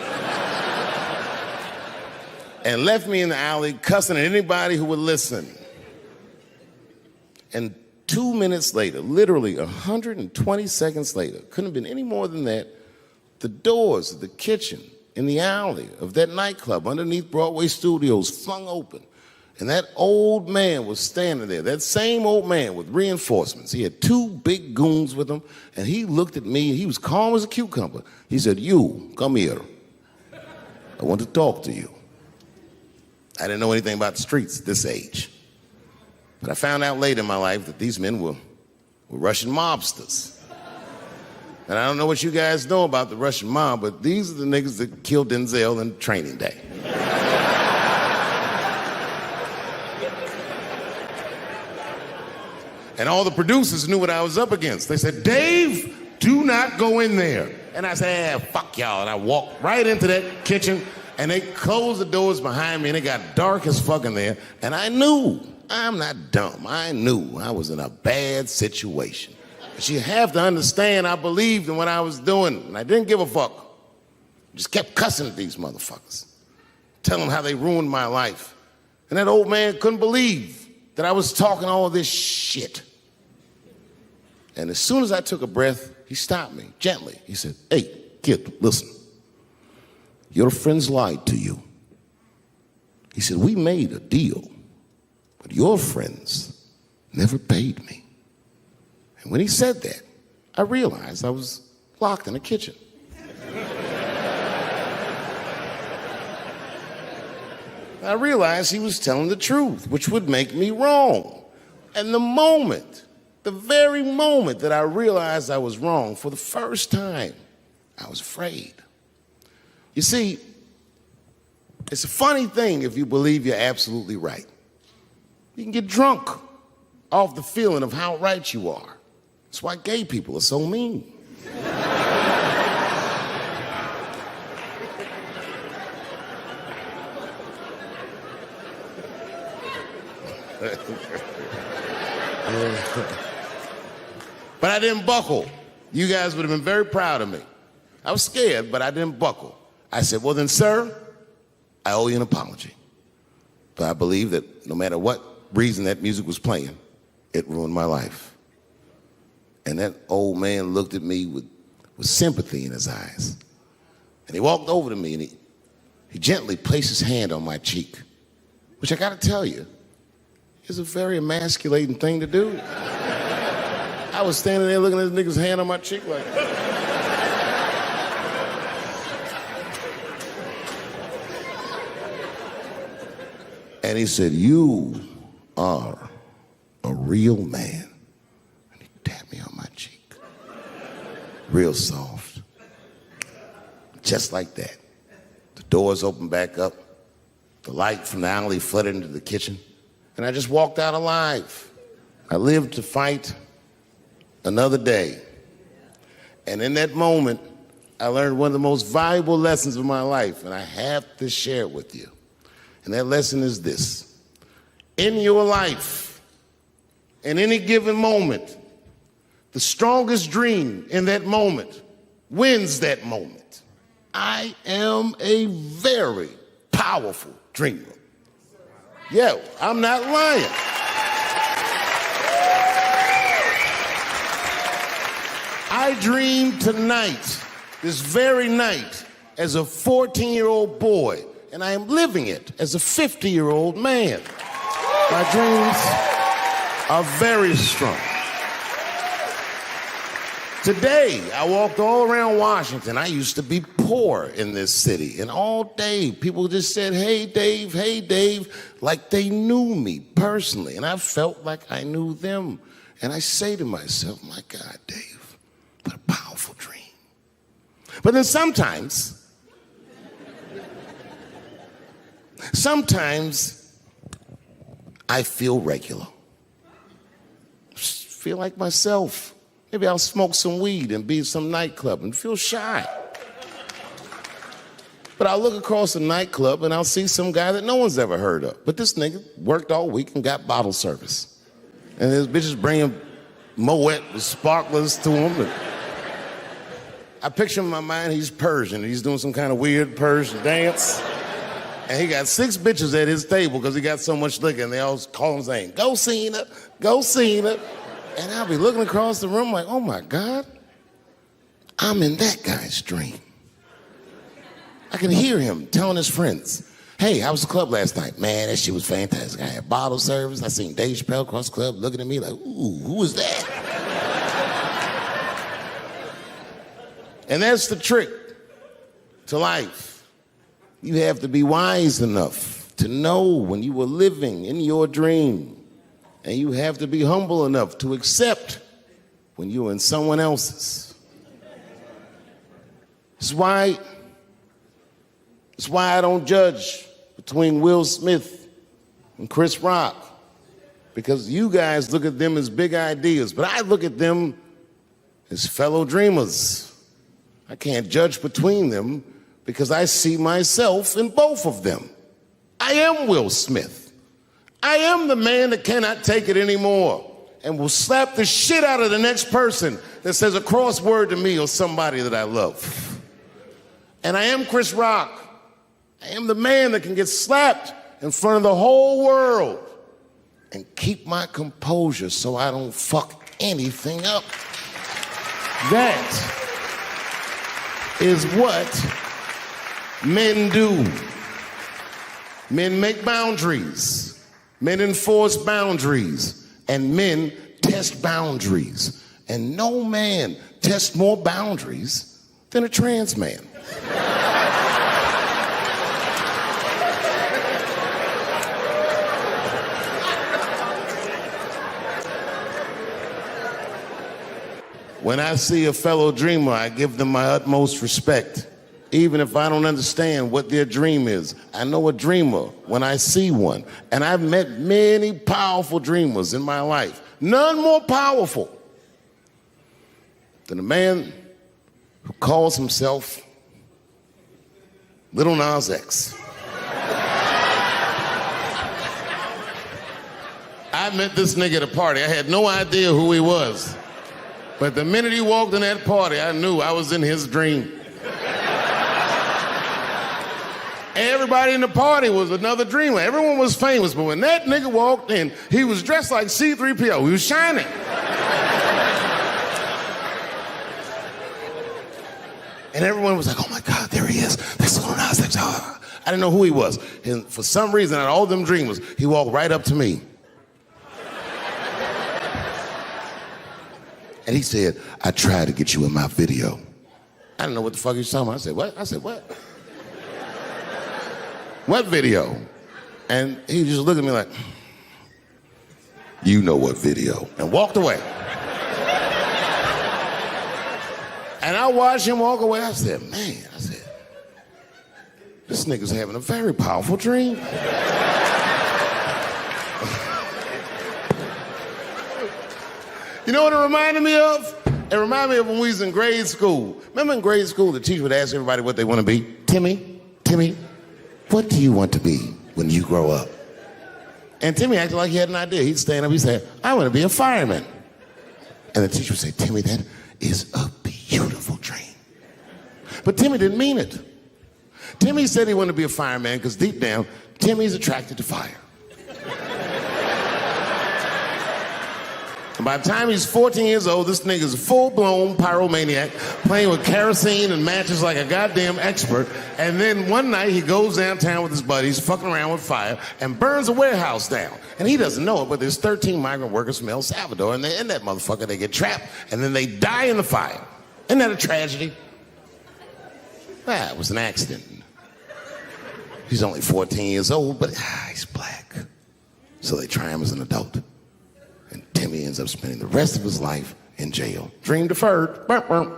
And left me in the alley cussing at anybody who would listen. And 2 minutes later, literally 120 seconds later, couldn't have been any more than that, the doors of the kitchen in the alley of that nightclub underneath Broadway Studios flung open. And that old man was standing there, that same old man with reinforcements. He had 2 big goons with him, and he looked at me, and he was calm as a cucumber. He said, you, come here. I want to talk to you. I didn't know anything about the streets at this age. But I found out later in my life that these men were Russian mobsters. And I don't know what you guys know about the Russian mob, but these are the niggas that killed Denzel in Training Day. And all the producers knew what I was up against. They said, Dave, do not go in there. And I said, fuck y'all. And I walked right into that kitchen, and they closed the doors behind me, and it got dark as fuck in there. And I knew, I'm not dumb, I knew I was in a bad situation. But you have to understand, I believed in what I was doing, and I didn't give a fuck. Just kept cussing at these motherfuckers, telling them how they ruined my life. And that old man couldn't believe that I was talking all this shit. And as soon as I took a breath, he stopped me gently. He said, hey, kid, listen. Your friends lied to you. He said, we made a deal, but your friends never paid me. And when he said that, I realized I was locked in a kitchen. I realized he was telling the truth, which would make me wrong. And the very moment that I realized I was wrong, for the first time, I was afraid. You see, it's a funny thing if you believe you're absolutely right. You can get drunk off the feeling of how right you are. That's why gay people are so mean. But I didn't buckle. You guys would have been very proud of me. I was scared, but I didn't buckle. I said, well then, sir, I owe you an apology. But I believe that no matter what reason that music was playing, it ruined my life. And that old man looked at me with sympathy in his eyes. And he walked over to me and he gently placed his hand on my cheek, which I gotta tell you, is a very emasculating thing to do. I was standing there looking at this nigga's hand on my cheek like, and he said, you are a real man. And he tapped me on my cheek. Real soft. Just like that. The doors opened back up. The light from the alley flooded into the kitchen. And I just walked out alive. I lived to fight another day. And in that moment, I learned one of the most valuable lessons of my life, and I have to share it with you. And that lesson is this. In your life, in any given moment, the strongest dream in that moment wins that moment. I am a very powerful dreamer. Yeah, I'm not lying. I dreamed tonight, this very night, as a 14-year-old boy, and I am living it as a 50-year-old man. My dreams are very strong. Today, I walked all around Washington. I used to be poor in this city, and all day people just said, hey, Dave, like they knew me personally, and I felt like I knew them. And I say to myself, my God, Dave, what a powerful dream. But then sometimes I feel regular. Feel like myself. Maybe I'll smoke some weed and be at some nightclub and feel shy. But I'll look across the nightclub and I'll see some guy that no one's ever heard of. But this nigga worked all week and got bottle service. And his bitches bringing Moet with sparklers to him. And I picture in my mind he's Persian. He's doing some kind of weird Persian dance. And he got 6 bitches at his table because he got so much liquor, and they all call him saying, go Cena, go Cena. And I'll be looking across the room like, oh my God, I'm in that guy's dream. I can hear him telling his friends, hey, how was the club last night? Man, that shit was fantastic. I had bottle service. I seen Dave Chappelle across the club looking at me like, ooh, who is that? And that's the trick to life. You have to be wise enough to know when you were living in your dream. And you have to be humble enough to accept when you're in someone else's. It's why I don't judge between Will Smith and Chris Rock. Because you guys look at them as big ideas, but I look at them as fellow dreamers. I can't judge between them because I see myself in both of them. I am Will Smith. I am the man that cannot take it anymore and will slap the shit out of the next person that says a crossword to me or somebody that I love. And I am Chris Rock. I am the man that can get slapped in front of the whole world and keep my composure so I don't fuck anything up. That is what men do. Men make boundaries. Men enforce boundaries. And men test boundaries. And no man tests more boundaries than a trans man. When I see a fellow dreamer, I give them my utmost respect. Even if I don't understand what their dream is. I know a dreamer when I see one. And I've met many powerful dreamers in my life. None more powerful than a man who calls himself Little Nas X. I met this nigga at a party. I had no idea who he was. But the minute he walked in that party, I knew I was in his dream. Everybody in the party was another dreamer. Everyone was famous, but when that nigga walked in, he was dressed like C-3PO. He was shining. And everyone was like, oh my God, there he is. That's Little Nas X. I didn't know who he was. And for some reason, out of all them dreamers, he walked right up to me. And he said, I tried to get you in my video. I didn't know what the fuck he was talking about. I said, what? I said, what? What video? And he just looked at me like, you know what video, and walked away. And I watched him walk away. I said, man, this nigga's having a very powerful dream. You know what it reminded me of? It reminded me of when we was in grade school. Remember in grade school, the teacher would ask everybody what they want to be? Timmy, what do you want to be when you grow up? And Timmy acted like he had an idea. He'd stand up, he'd say, I want to be a fireman. And the teacher would say, Timmy, that is a beautiful dream. But Timmy didn't mean it. Timmy said he wanted to be a fireman because deep down, Timmy's attracted to fire. And by the time he's 14 years old, this nigga's a full-blown pyromaniac, playing with kerosene and matches like a goddamn expert. And then one night he goes downtown with his buddies, fucking around with fire, and burns a warehouse down. And he doesn't know it, but there's 13 migrant workers from El Salvador, and they in that motherfucker, they get trapped, and then they die in the fire. Isn't that a tragedy? It was an accident. He's only 14 years old, but he's black. So they try him as an adult. And Timmy ends up spending the rest of his life in jail. Dream deferred. Burp, burp.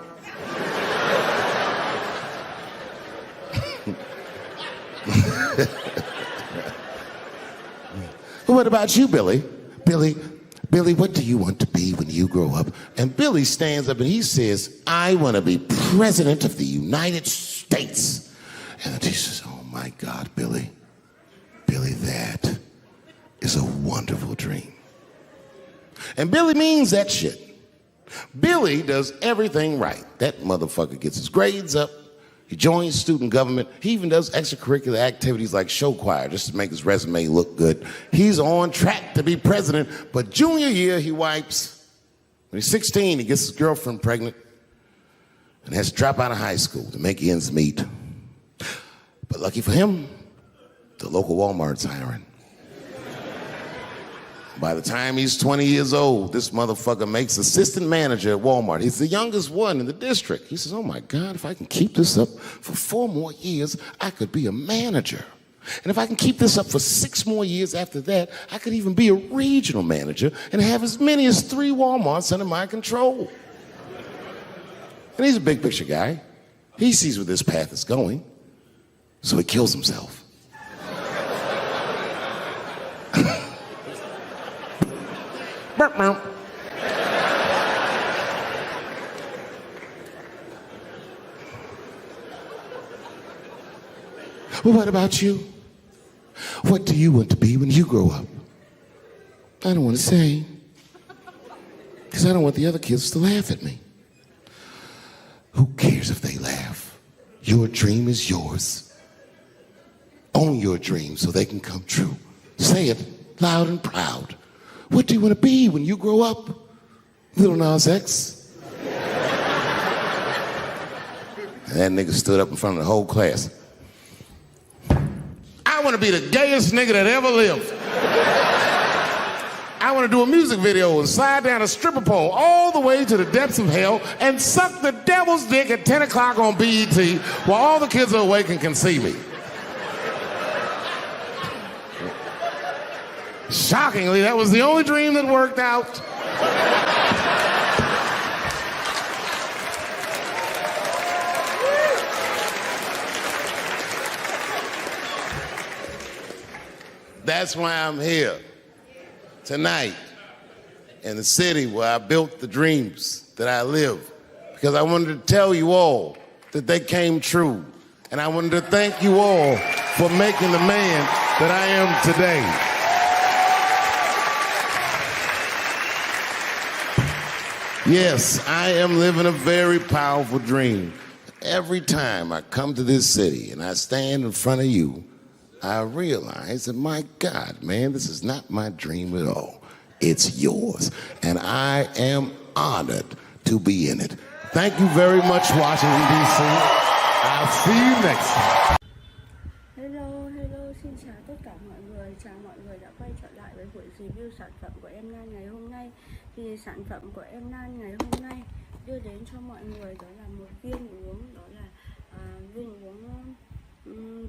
What about you, Billy? Billy, what do you want to be when you grow up? And Billy stands up and he says, I want to be president of the United States. And the teacher says, oh my God, Billy, that is a wonderful dream. And Billy means that shit. Billy does everything right. That motherfucker gets his grades up. He joins student government. He even does extracurricular activities like show choir just to make his resume look good. He's on track to be president, but junior year he wipes. When he's 16, he gets his girlfriend pregnant and has to drop out of high school to make ends meet. But lucky for him, the local Walmart's hiring. By the time he's 20 years old, this motherfucker makes assistant manager at Walmart. He's the youngest one in the district. He says, oh my God, if I can keep this up for 4 more years, I could be a manager. And if I can keep this up for 6 more years after that, I could even be a regional manager and have as many as 3 Walmarts under my control. And he's a big picture guy. He sees where this path is going, so he kills himself. Well, what about you? What do you want to be when you grow up? I don't want to say, because I don't want the other kids to laugh at me. Who cares if they laugh? Your dream is yours. Own your dream so they can come true. Say it loud and proud. What do you want to be when you grow up? Little Nas X. And that nigga stood up in front of the whole class. I want to be the gayest nigga that ever lived. I want to do a music video and slide down a stripper pole all the way to the depths of hell and suck the devil's dick at 10 o'clock on BET while all the kids are awake and can see me. Shockingly, that was the only dream that worked out. that's why I'm here tonight in the city where I built the dreams that I live, because I wanted to tell you all that they came true. And I wanted to thank you all for making the man that I am today. Yes, I am living a very powerful dream. Every time I come to this city and I stand in front of you, I realize that, my God, man, this is not my dream at all. It's yours. And I am honored to be in it. Thank you very much, Washington, D.C. I'll see you next time. Hello, xin chào tất cả mọi người. Chào mọi người đã quay trở lại với buổi review sản phẩm của em Lan ngày hôm nay. Thì sản phẩm của em Lan ngày hôm nay đưa đến cho mọi người đó là một viên uống, đó là viên uống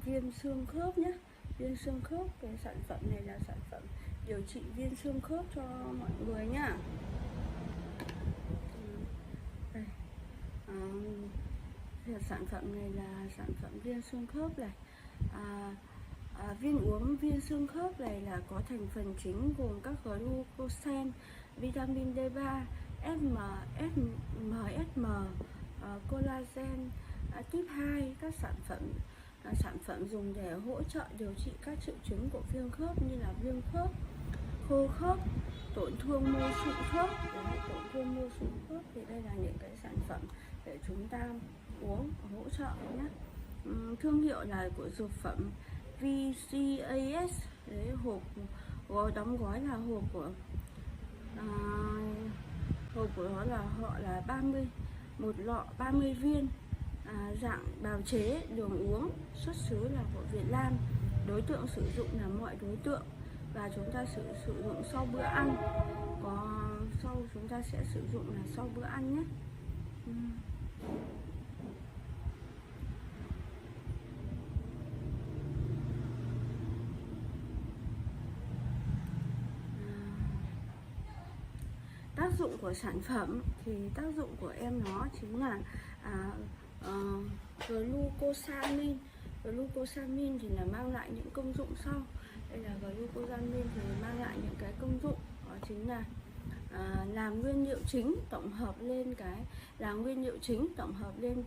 viêm xương khớp nhé. Viêm xương khớp, cái sản phẩm này là sản phẩm điều trị viêm xương khớp cho mọi người nhá. Đây. Sản phẩm này là sản phẩm viên xương khớp này. Viên uống viên xương khớp này là có thành phần chính gồm các glucosen, vitamin D3, MSM, collagen type 2, các sản phẩm dùng để hỗ trợ điều trị các triệu chứng của viêm khớp như là viêm khớp, khô khớp, tổn thương mô sụn khớp. Tổn thương mô sụn khớp thì đây là những cái sản phẩm để chúng ta uống hỗ trợ nhé. Thương hiệu là của dược phẩm VCAS. Đấy, hộp đóng gói là hộp của nó là họ là 30, một lọ 30 viên, dạng bào chế, đường uống, xuất xứ là của Việt Nam. Đối tượng sử dụng là mọi đối tượng và chúng ta sử dụng sau bữa ăn. Chúng ta sẽ sử dụng là sau bữa ăn nhé. Tác dụng của sản phẩm thì tác dụng của em nó chính là glucosamine. Glucosamine thì là mang lại những công dụng sau. Đây là glucosamine thì mang lại những cái công dụng, đó chính là làm nguyên liệu chính tổng hợp lên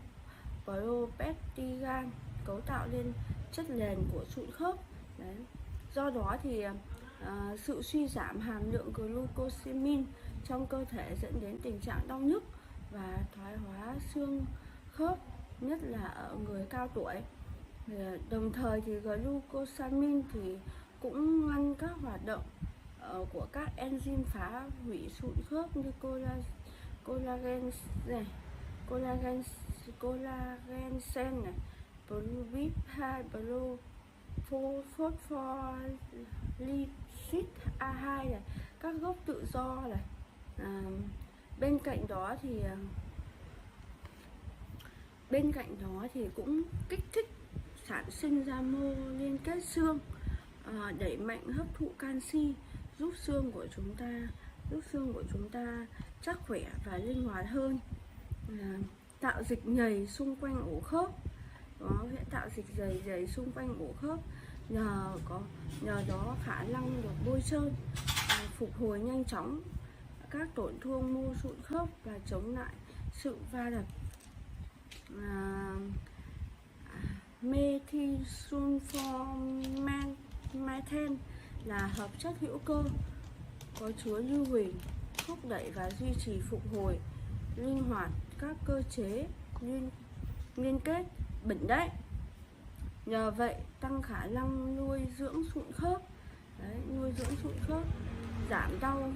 propeptigan, cấu tạo lên chất nền của sụn khớp. Đấy. Do đó thì sự suy giảm hàm lượng glucosamine trong cơ thể dẫn đến tình trạng đau nhức và thoái hóa xương khớp, nhất là ở người cao tuổi. Đồng thời thì glucosamine thì cũng ngăn các hoạt động của các enzyme phá hủy sụn khớp như collagen này, collagen sen này, pyruvate 2, phospholipids A2 này, các gốc tự do này. Bên cạnh đó thì cũng kích thích sản sinh ra mô liên kết xương, đẩy mạnh hấp thụ canxi, giúp xương của chúng ta chắc khỏe và linh hoạt hơn. Tạo dịch nhầy xung quanh ổ khớp, sẽ tạo dịch dày xung quanh ổ khớp, nhờ đó khả năng được bôi trơn, phục hồi nhanh chóng các tổn thương mô sụn khớp và chống lại sự va đập. Methylsulfonmethen là hợp chất hữu cơ có chứa lưu huỳnh, thúc đẩy và duy trì phục hồi linh hoạt các cơ chế liên kết bẩn đấy. Nhờ vậy tăng khả năng nuôi dưỡng sụn khớp. Nuôi dưỡng sụn khớp, giảm đau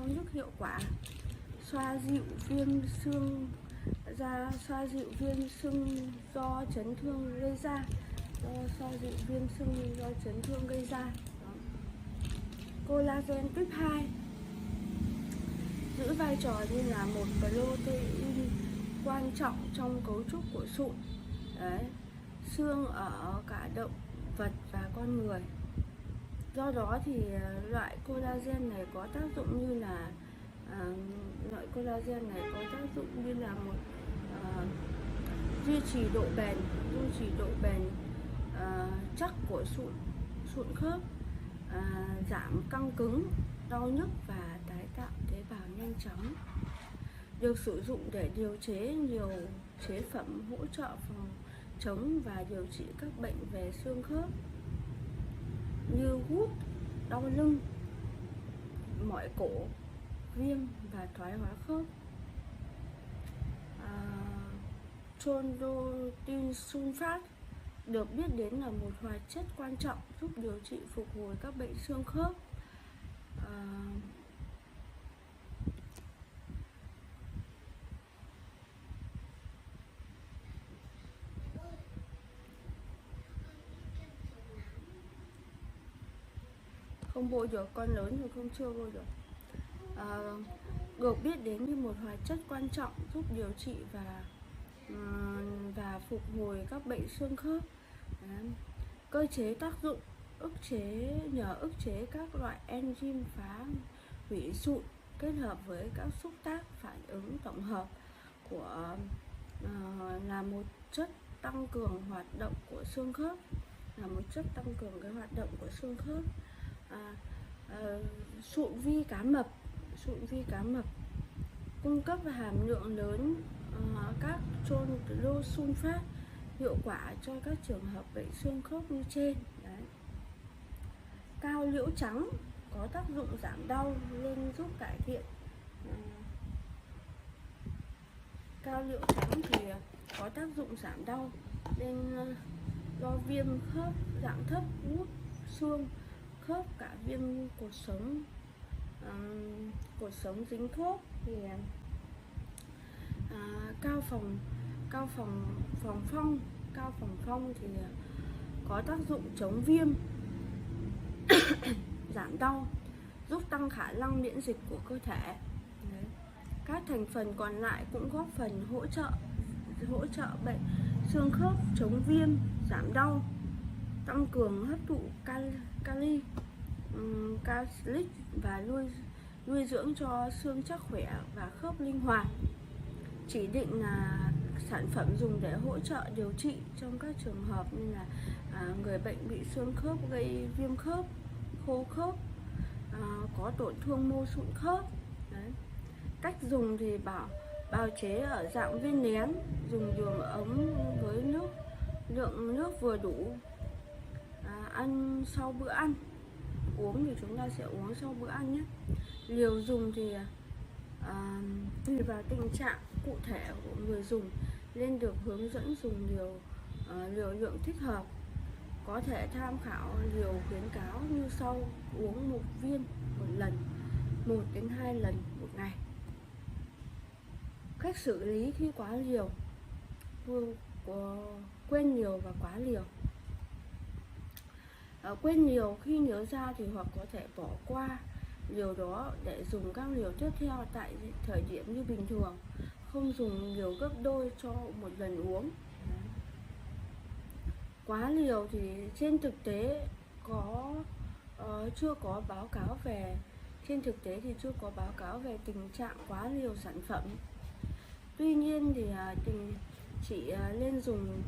nhức hiệu quả, xoa dịu viêm xương do chấn thương gây ra. Collagen type 2 giữ vai trò như là một protein quan trọng trong cấu trúc của sụn, xương ở cả động vật và con người. Do đó thì loại collagen này có tác dụng như là một duy trì độ bền chắc của sụn khớp, giảm căng cứng, đau nhức và tái tạo tế bào nhanh chóng. Được sử dụng để điều chế nhiều chế phẩm hỗ trợ phòng chống và điều trị các bệnh về xương khớp như gút, đau lưng, mỏi cổ, viêm và thoái hóa khớp. Chondroitin sulfat được biết đến là một hoạt chất quan trọng giúp điều trị phục hồi các bệnh xương khớp. Không bôi được, con lớn thì không chưa bôi được. Được biết đến như một hoạt chất quan trọng giúp điều trị và phục hồi các bệnh xương khớp. Cơ chế tác dụng nhờ ức chế các loại enzyme phá hủy sụn kết hợp với các xúc tác phản ứng tổng hợp của là một chất tăng cường hoạt động của xương khớp, xương khớp. Sụn vi cá mập cung cấp hàm lượng lớn các chondrosulfat hiệu quả cho các trường hợp bệnh xương khớp như trên. Đấy. Cao liễu trắng có tác dụng giảm đau nên giúp cải thiện. Cao liễu trắng thì có tác dụng giảm đau nên do viêm khớp dạng thấp, gút xương khớp, cả viêm cột sống dính khớp thì cao phòng phong thì có tác dụng chống viêm giảm đau, giúp tăng khả năng miễn dịch của cơ thể. Đấy. Các thành phần còn lại cũng góp phần hỗ trợ bệnh xương khớp, chống viêm, giảm đau, tăng cường hấp thụ kali, calcic và nuôi dưỡng cho xương chắc khỏe và khớp linh hoạt. Chỉ định là sản phẩm dùng để hỗ trợ điều trị trong các trường hợp như là người bệnh bị xương khớp gây viêm khớp, khô khớp, có tổn thương mô sụn khớp. Đấy. Cách dùng thì bào chế ở dạng viên nén, dùng đường ống với lượng nước vừa đủ. Ăn sau bữa ăn, uống thì chúng ta sẽ uống sau bữa ăn nhé. Liều dùng thì tùy vào tình trạng cụ thể của người dùng nên được hướng dẫn dùng liều lượng thích hợp. Có thể tham khảo liều khuyến cáo như sau: uống 1 viên một lần, 1 đến 2 lần một ngày. Cách xử lý khi quá liều, quên liều và quá liều. Quên liều khi nhớ ra thì hoặc có thể bỏ qua liều đó để dùng các liều tiếp theo tại thời điểm như bình thường, không dùng liều gấp đôi cho một lần uống. Quá liều thì trên thực tế chưa có báo cáo về tình trạng quá liều sản phẩm. Tuy nhiên thì chỉ nên dùng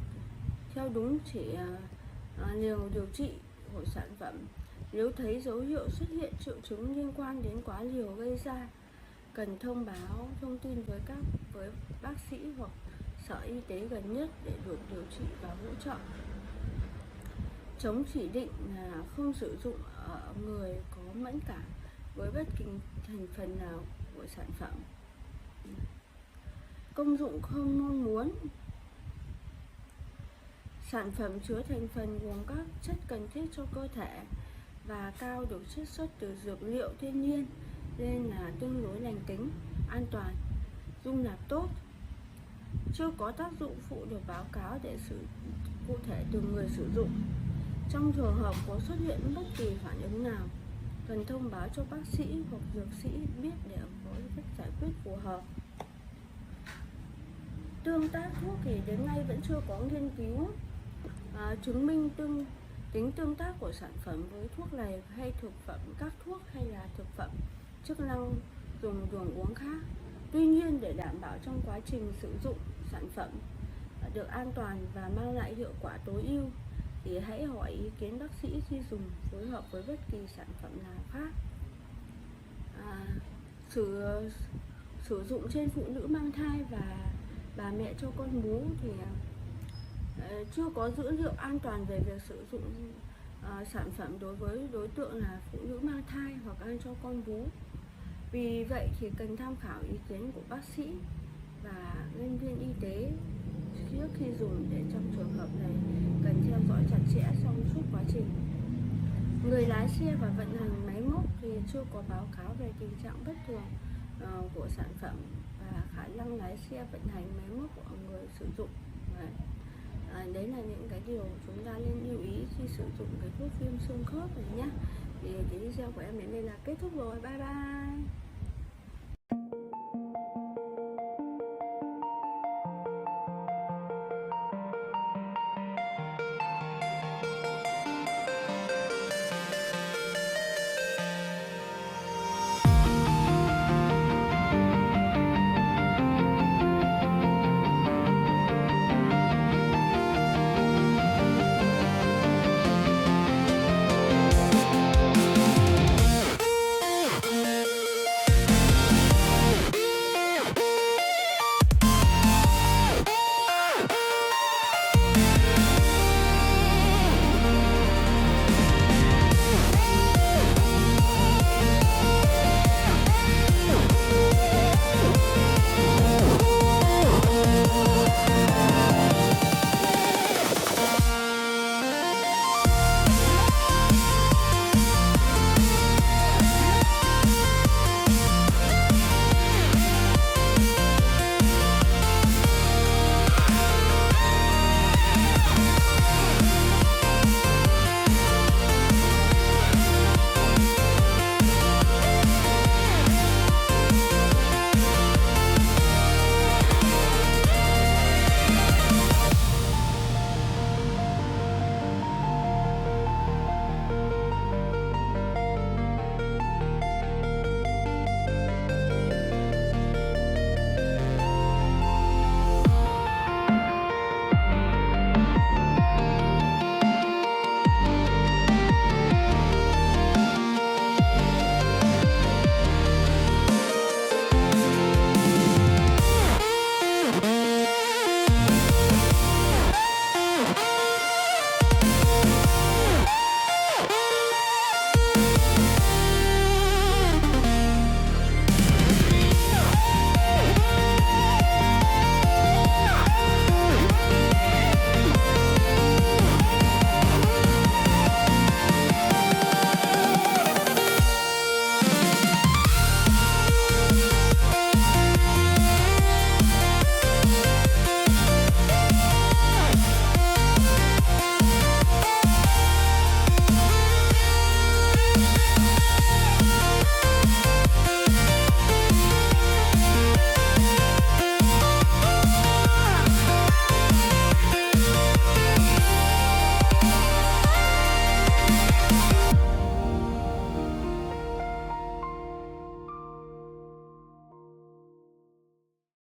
theo đúng liều điều trị của sản phẩm. Nếu thấy dấu hiệu xuất hiện triệu chứng liên quan đến quá liều gây ra, cần thông báo thông tin với bác sĩ hoặc sở y tế gần nhất để được điều trị và hỗ trợ. Chống chỉ định là không sử dụng ở người có mẫn cảm với bất kỳ thành phần nào của sản phẩm. Công dụng không mong muốn. Sản phẩm chứa thành phần gồm các chất cần thiết cho cơ thể và cao được chiết xuất từ dược liệu thiên nhiên nên là tương đối lành tính, an toàn, dung nạp tốt. Chưa có tác dụng phụ được báo cáo để cụ thể từ người sử dụng. Trong trường hợp có xuất hiện bất kỳ phản ứng nào, cần thông báo cho bác sĩ hoặc dược sĩ biết để có cách giải quyết phù hợp. Tương tác thuốc thì đến nay vẫn chưa có nghiên cứu chứng minh tính tương tác của sản phẩm với thuốc này hay thực phẩm, các thuốc hay là thực phẩm chức năng dùng đường uống khác. Tuy nhiên, để đảm bảo trong quá trình sử dụng sản phẩm được an toàn và mang lại hiệu quả tối ưu thì hãy hỏi ý kiến bác sĩ khi dùng phối hợp với bất kỳ sản phẩm nào khác. Sử dụng trên phụ nữ mang thai và bà mẹ cho con bú thì chưa có dữ liệu an toàn về việc sử dụng sản phẩm đối với đối tượng là phụ nữ mang thai hoặc đang cho con bú. Vì vậy thì cần tham khảo ý kiến của bác sĩ và nhân viên y tế trước khi dùng, để trong trường hợp này cần theo dõi chặt chẽ trong suốt quá trình. Người lái xe và vận hành máy móc thì chưa có báo cáo về tình trạng bất thường của sản phẩm và khả năng lái xe vận hành máy móc của người sử dụng. Đấy là những cái điều chúng ta nên lưu ý khi sử dụng cái thuốc viêm xương khớp này nhé. Thì cái video của em đến đây là kết thúc rồi. Bye bye.